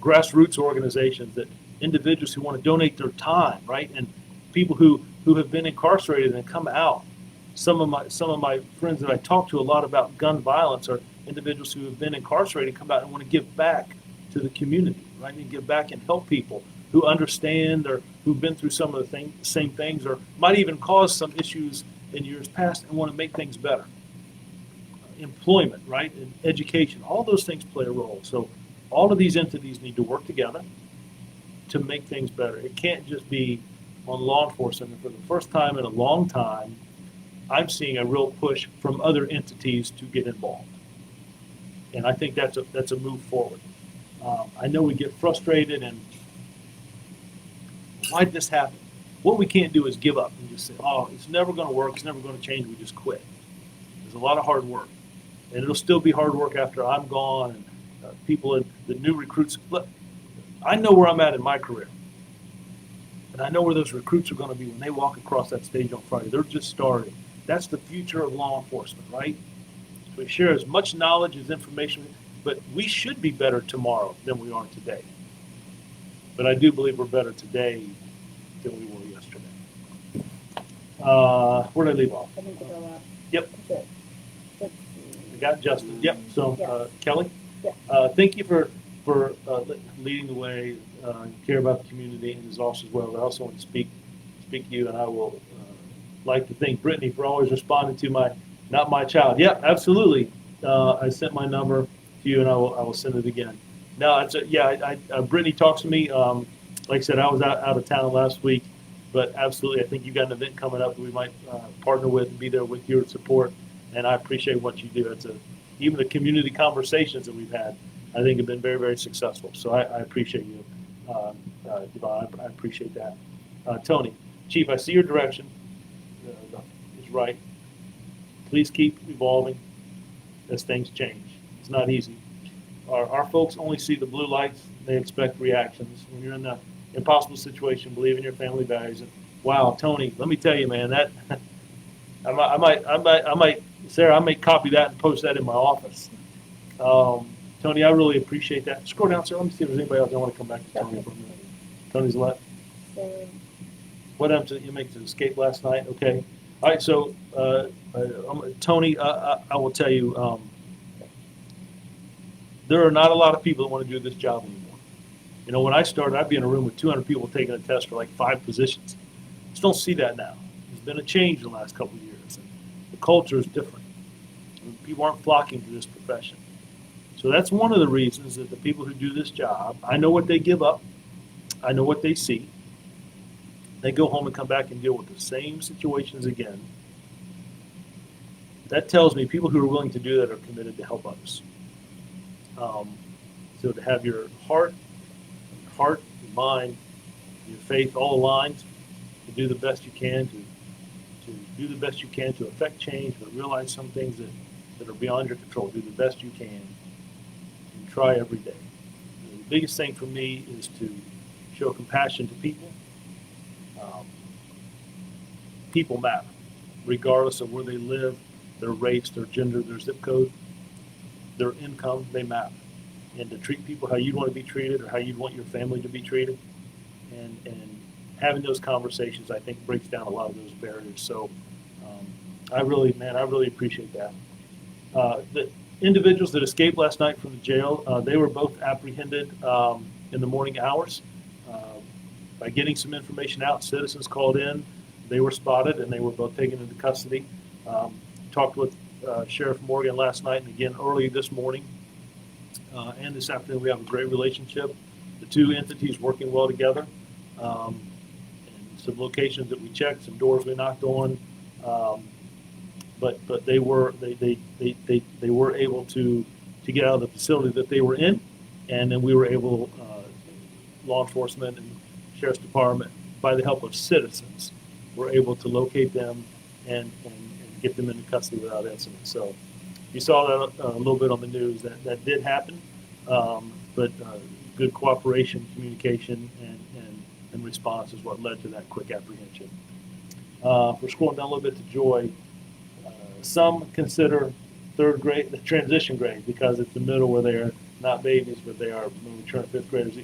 grassroots organizations, that individuals who want to donate their time, right? And people who have been incarcerated and come out. Some of my friends that I talk to a lot about gun violence are individuals who have been incarcerated and come out and want to give back to the community, right? And give back and help people who understand or who've been through some of the same things, or might even cause some issues in years past and want to make things better. Employment, right? And education, all those things play a role. So all of these entities need to work together to make things better. It can't just be on law enforcement. And for the first time in a long time, I'm seeing a real push from other entities to get involved. And I think that's a move forward. I know we get frustrated and why did this happen? What we can't do is give up and just say, oh, it's never going to work, it's never going to change, we just quit. There's a lot of hard work. And it'll still be hard work after I'm gone, and people, the new recruits. Look, I know where I'm at in my career. And I know where those recruits are going to be when they walk across that stage on Friday. They're just starting. That's the future of law enforcement, right? So we share as much knowledge as information, but we should be better tomorrow than we are today. But I do believe we're better today than we were yesterday. Where did I leave off? I need to go up. Yep. Good. Let's I got Justin. Yep. So Yeah. Kelly, Yeah. thank you for leading the way. Care about the community and as also as well. I also want to speak to you, and I will like to thank Brittany for always responding to my not my child. Yeah, absolutely. I sent my number to you, and I will send it again. No, it's Brittany talks to me. Like I said, I was out of town last week, but absolutely, I think you've got an event coming up that we might partner with and be there with your support. And I appreciate what you do. Even the community conversations that we've had, I think, have been very, very successful. So I appreciate you, Devon. I appreciate that. Tony, Chief, I see your direction. Is right. Please keep evolving as things change. It's not easy. Our folks only see the blue lights. They expect reactions. When you're in the impossible situation, believe in your family values. And wow, Tony, let me tell you, man, that I might, Sarah, I may copy that and post that in my office. Tony, I really appreciate that. Scroll down, sir. Let me see if there's anybody else that want to come back to Tony for a minute. Tony's left. see. What happened to you? Make the escape last night? Okay. All right. So, Tony, I will tell you, there are not a lot of people that want to do this job anymore. You know, when I started, I'd be in a room with 200 people taking a test for like 5 positions. Just don't see that now. There's been a change in the last couple of years, and the culture is different. People aren't flocking to this profession. So that's one of the reasons that the people who do this job, I know what they give up. I know what they see. They go home and come back and deal with the same situations again. That tells me people who are willing to do that are committed to help others. So to have your heart, your mind, your faith all aligned, to do the best you can, to do the best you can to affect change, but realize some things that are beyond your control. Do the best you can and try every day. And the biggest thing for me is to show compassion to people. People matter, regardless of where they live, their race, their gender, their zip code, their income, they matter. And to treat people how you'd want to be treated or how you'd want your family to be treated. And having those conversations, I think, breaks down a lot of those barriers. So I really appreciate that. The individuals that escaped last night from the jail, they were both apprehended in the morning hours. By getting some information out, citizens called in, they were spotted, and they were both taken into custody. Talked with Sheriff Morgan last night and again early this morning. And this afternoon, we have a great relationship. The two entities working well together. And some locations that we checked, some doors we knocked on. But they were able to get out of the facility that they were in, and then we were able law enforcement and sheriff's department, by the help of citizens, were able to locate them and get them into custody without incident. So you saw that a little bit on the news. That did happen, but good cooperation, communication, and response is what led to that quick apprehension. We're scrolling down a little bit to Joy. Some consider third grade the transition grade because it's the middle where they're not babies, but they are when we turn fifth graders.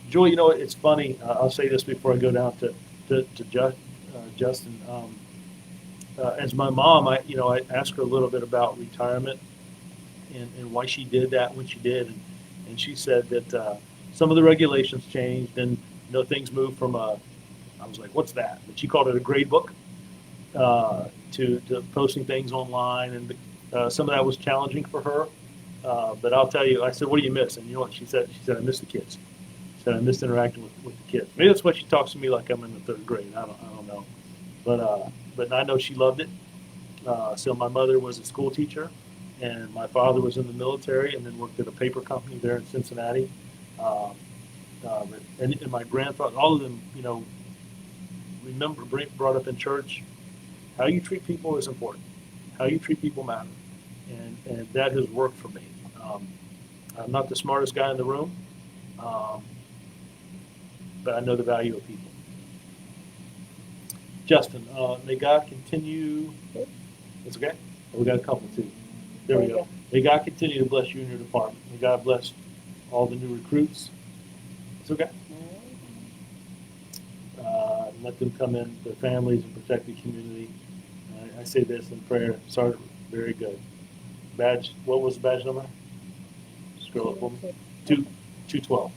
Joy, you know, it's funny. I'll say this before I go down to Justin. As my mom, I asked her a little bit about retirement and why she did that when she did, and she said that some of the regulations changed and things moved from I was like, what's that? But she called it a grade book to posting things online, and some of that was challenging for her. But I'll tell you, I said, what do you miss? And you know what she said? She said, I miss the kids. She said, I miss interacting with the kids. Maybe that's why she talks to me like I'm in the third grade. I don't know. But I know she loved it. So my mother was a school teacher, and my father was in the military and then worked at a paper company there in Cincinnati. And my grandfather, all of them, remember, brought up in church, how you treat people is important. How you treat people matter. And that has worked for me. I'm not the smartest guy in the room, but I know the value of people. Justin, may God continue. It's okay? We got a couple too. There we go. May God continue to bless you and your department. May God bless all the new recruits. It's okay. Let them come in, their families, and protect the community. I say this in prayer. Sergeant, very good. Badge, what was the badge number? Scroll up for me. 212.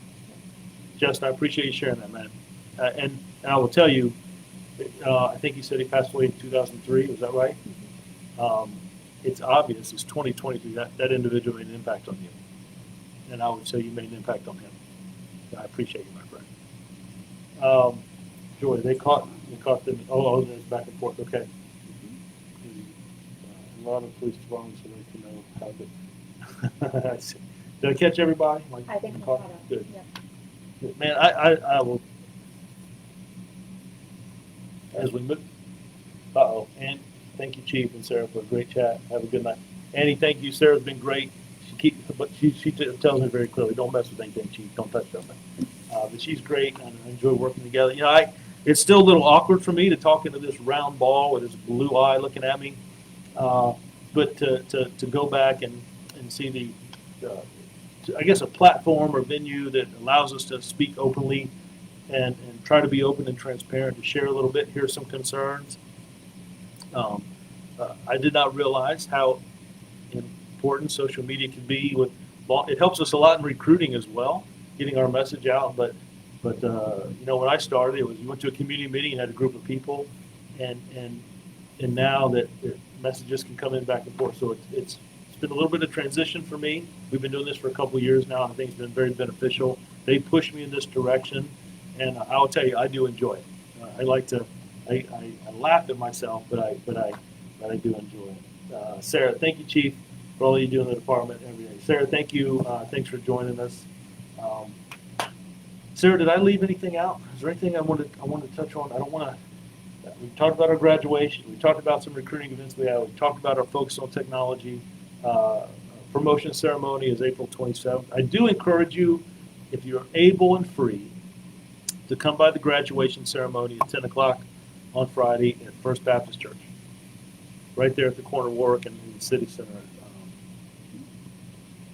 Justin, I appreciate you sharing that, man. And I will tell you, I think you said he passed away in 2003. Was that right? It's obvious. It's 2023. That individual made an impact on you. And I would say you made an impact on him. I appreciate you, my friend. Joy, they caught them. Oh, that's back and forth. Okay. A lot of police departments would like to know how to. I see. Did I catch everybody? I think I caught caught up. Good. Yep. Good. Man, I will. As we move. And thank you, Chief and Sarah, for a great chat. Have a good night. Annie, thank you. Sarah's been great. She tells me very clearly, don't mess with anything, Chief. Don't touch something. But she's great, and I enjoy working together. It's still a little awkward for me to talk into this round ball with this blue eye looking at me. But to go back and see I guess a platform or venue that allows us to speak openly and try to be open and transparent, to share a little bit, hear some concerns. I did not realize how important social media can be with law. It helps us a lot in recruiting as well, getting our message out. But when I started, it was you went to a community meeting and had a group of people, and now that messages can come in back and forth. So it's been a little bit of transition for me. We've been doing this for a couple of years now, and I think it's been very beneficial. They pushed me in this direction, and I will tell you, I do enjoy it. I like to. I laugh at myself, but I do enjoy it. Sarah, thank you, Chief, for all you do in the department every day. Sarah, thank you. Thanks for joining us. Sarah, did I leave anything out? Is there anything I wanted to touch on? I don't want to. We talked about our graduation. We talked about some recruiting events we had. We talked about our focus on technology. Promotion ceremony is April 27th. I do encourage you, if you're able and free, to come by the graduation ceremony at 10 o'clock on Friday at First Baptist Church, right there at the corner of Warwick and the City Center.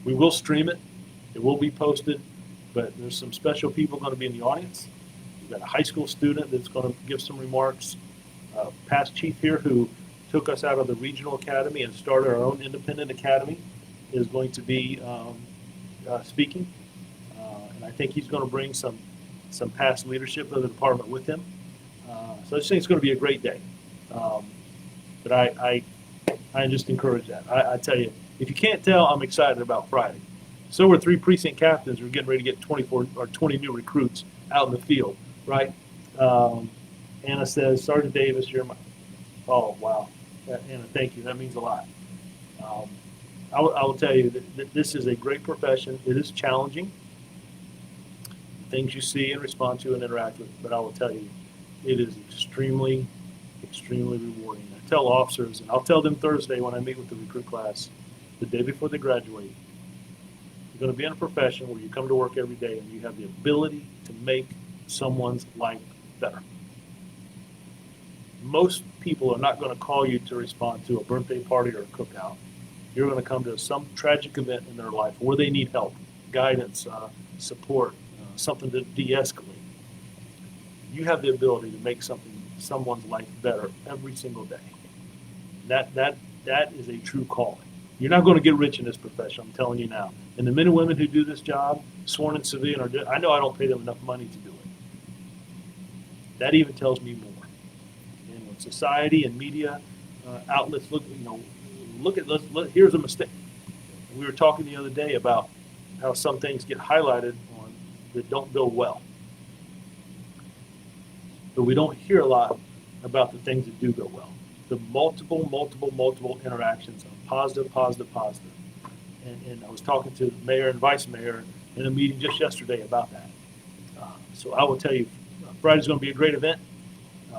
We will stream it. It will be posted, but there's some special people going to be in the audience. We've got a high school student that's going to give some remarks. Past chief here who took us out of the regional academy and started our own independent academy is going to be speaking. And I think he's going to bring some past leadership of the department with him. So I just think it's going to be a great day. But I just encourage that. I tell you, if you can't tell, I'm excited about Friday. So we're 3 precinct captains. We're getting ready to get 24 or 20 new recruits out in the field, right? Anna says, Sergeant Davis, you're my. Oh, wow. Anna, thank you. That means a lot. I will tell you that this is a great profession. It is challenging. things you see and respond to and interact with, but I will tell you, it is extremely, extremely rewarding. I tell officers, and I'll tell them Thursday when I meet with the recruit class, the day before they graduate, you're going to be in a profession where you come to work every day and you have the ability to make someone's life better. Most people are not going to call you to respond to a birthday party or a cookout. You're going to come to some tragic event in their life where they need help, guidance, support, something to de-escalate. You have the ability to make someone's life better every single day. That is a true calling. You're not going to get rich in this profession, I'm telling you now. And the men and women who do this job, sworn in civilian, I know I don't pay them enough money to do it. That even tells me more. And when society and media outlets here's a mistake. We were talking the other day about how some things get highlighted on that don't go well. But we don't hear a lot about the things that do go well. The multiple interactions of positive. And I was talking to the mayor and vice mayor in a meeting just yesterday about that. So I will tell you, Friday's going to be a great event.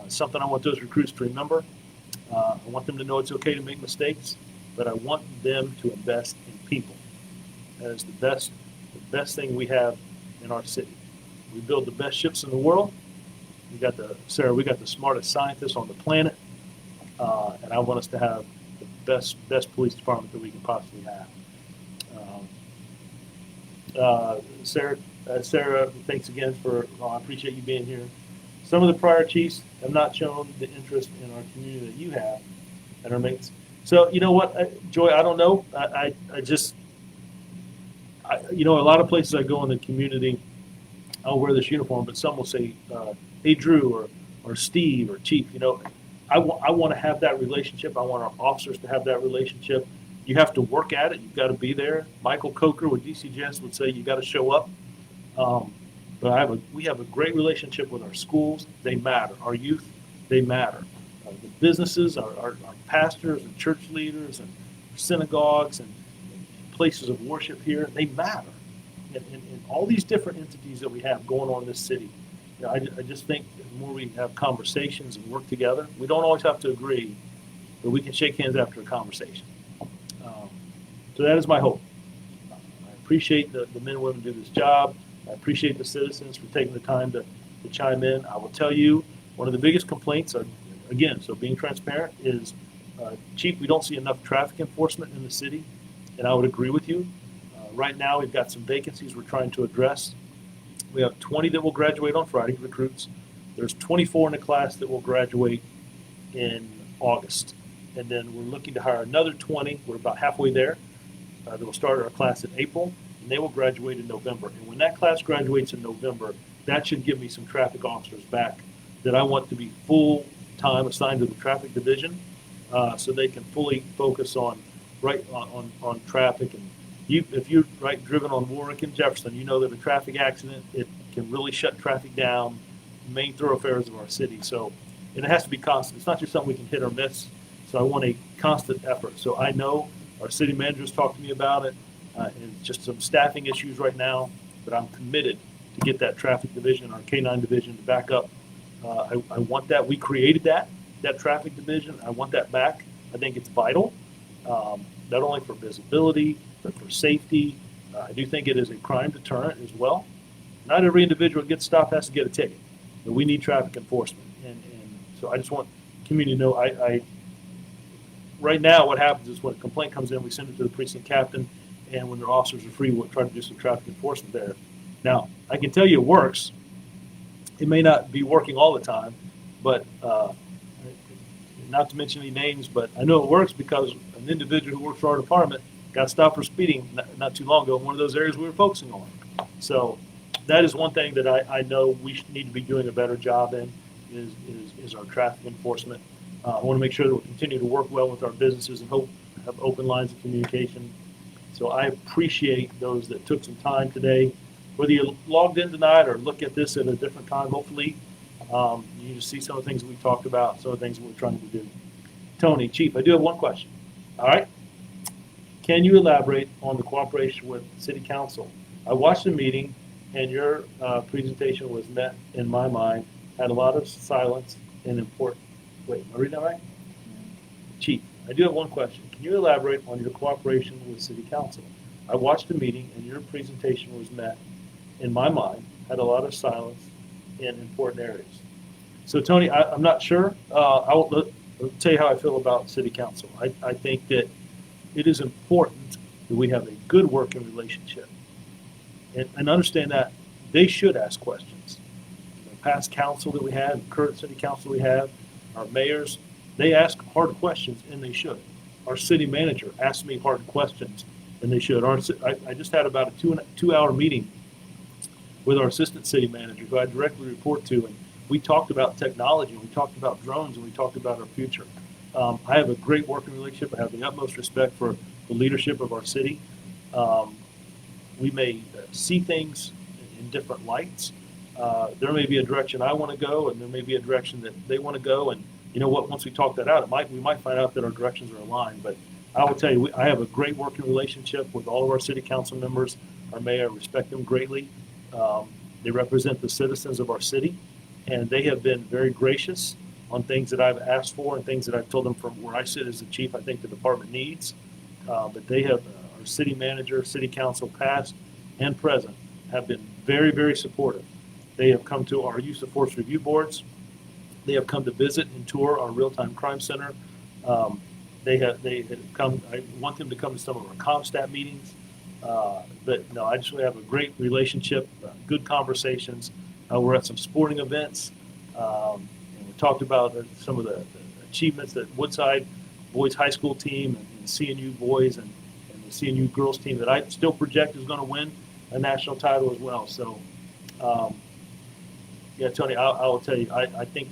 Something I want those recruits to remember. I want them to know it's okay to make mistakes, but I want them to invest in people. That is the best thing we have in our city. We build the best ships in the world. We got the smartest scientists on the planet, and I want us to have the best police department that we can possibly have. Sarah, thanks again I appreciate you being here. Some of the prior chiefs have not shown the interest in our community that you have and our mates. So you know what, Joy, I don't know. A lot of places I go in the community, I'll wear this uniform, but some will say, hey, Drew, or Steve, or Chief. I want to have that relationship. I want our officers to have that relationship. You have to work at it. You've got to be there. Michael Coker with DCJS would say you got to show up. But we have a great relationship with our schools. They matter. Our youth, they matter. The businesses, our pastors and church leaders and synagogues and places of worship here, they matter. And all these different entities that we have going on in this city, I just think the more we have conversations and work together, we don't always have to agree, but we can shake hands after a conversation. So that is my hope. I appreciate the men and women who do this job. I appreciate the citizens for taking the time to chime in. I will tell you, one of the biggest complaints, again, so being transparent, is, Chief, we don't see enough traffic enforcement in the city, and I would agree with you. Right now, we've got some vacancies we're trying to address. We have 20 that will graduate on Friday, recruits. There's 24 in the class that will graduate in August. And then we're looking to hire another 20. We're about halfway there. That will start our class in April, and they will graduate in November. And when that class graduates in November, that should give me some traffic officers back that I want to be full-time assigned to the traffic division, so they can fully focus on traffic. And if you're driven on Warwick and Jefferson, you know that a traffic accident, it can really shut traffic down, main thoroughfares of our city. So, and it has to be constant. It's not just something we can hit or miss. So I want a constant effort. So I know our city managers talked to me about it, and just some staffing issues right now, but I'm committed to get that traffic division, our K-9 division, to back up. I want that. We created that traffic division. I want that back. I think it's vital, not only for visibility, but for safety. I do think it is a crime deterrent as well. Not every individual that gets stopped has to get a ticket, but we need traffic enforcement. And so I just want community to know, right now what happens is when a complaint comes in, we send it to the precinct captain, and when their officers are free, we'll try to do some traffic enforcement there. Now, I can tell you it works. It may not be working all the time, but not to mention any names, but I know it works because an individual who works for our department got stopped for speeding not too long ago in one of those areas we were focusing on. So that is one thing that I know we need to be doing a better job in is our traffic enforcement. I want to make sure that we continue to work well with our businesses and have open lines of communication. So I appreciate those that took some time today. Whether you logged in tonight or look at this at a different time, hopefully you just see some of the things that we talked about, some of the things that we're trying to do. Tony, Chief, I do have one question. All right. Can you elaborate on the cooperation with City Council? I watched the meeting, and your presentation was met, in my mind, had a lot of silence and important. Wait, am I reading that right? Chief, I do have one question. Can you elaborate on your cooperation with City Council? I watched the meeting, and your presentation was met, in my mind, had a lot of silence in important areas. So, Tony, I'm not sure. I'll tell you how I feel about City Council. I think that it is important that we have a good working relationship. And understand that they should ask questions. The past council that we have, current city council we have, our mayors, they ask hard questions, and they should. Our city manager asked me hard questions, and they should. I just had about a two-hour meeting with our assistant city manager, who I directly report to, and we talked about technology, we talked about drones, and we talked about our future. I have a great working relationship. I have the utmost respect for the leadership of our city. We may see things in different lights. There may be a direction I want to go, and there may be a direction that they want to go. And you know what? Once we talk that out, we might find out that our directions are aligned. But I will tell you, I have a great working relationship with all of our city council members. Our mayor, I respect them greatly. They represent the citizens of our city, and they have been very gracious on things that I've asked for and things that I've told them from where I sit as the chief. I think the department needs, but they have. Our city manager, city council, past and present, have been very, very supportive. They have come to our use of force review boards. They have come to visit and tour our real-time crime center. They have come. I want them to come to some of our ComStat meetings. But no, I just have a great relationship, good conversations. We're at some sporting events, and we talked about some of the achievements that Woodside boys high school team and CNU boys and CNU girls team that I still project is going to win a national title as well. So, yeah, Tony, I will tell you, I think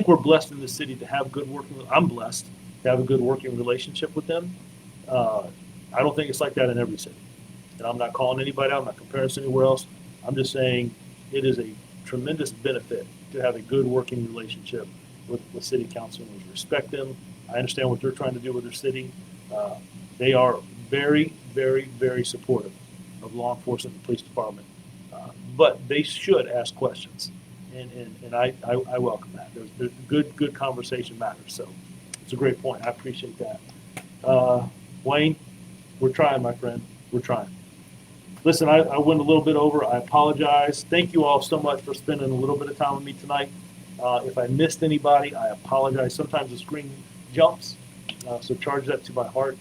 we're blessed in this city to have good working. I'm blessed to have a good working relationship with them. I don't think it's like that in every city. And I'm not calling anybody out. I'm not comparing us anywhere else. I'm just saying it is a tremendous benefit to have a good working relationship with city council members. Respect them. I understand what they're trying to do with their city. They are very, very, very supportive of law enforcement and police department. But they should ask questions. And I welcome that. There's good conversation matters. So it's a great point. I appreciate that. Wayne, we're trying, my friend. We're trying. Listen, I went a little bit over. I apologize. Thank you all so much for spending a little bit of time with me tonight. If I missed anybody, I apologize. Sometimes the screen jumps, so charge that to my heart.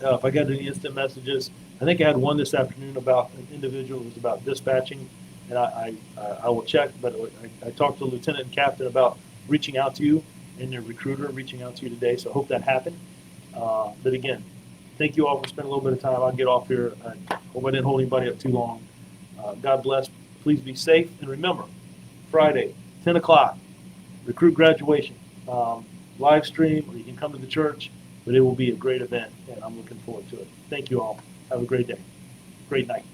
If I got any instant messages, I think I had one this afternoon about an individual who was about dispatching, and I will check, but I talked to the lieutenant and captain about reaching out to you and their recruiter reaching out to you today, so I hope that happened. But again, thank you all for spending a little bit of time. I'll get off here. I hope I didn't hold anybody up too long. God bless. Please be safe. And remember, Friday, 10 o'clock, recruit graduation. Live stream, or you can come to the church, but it will be a great event, and I'm looking forward to it. Thank you all. Have a great day. Great night.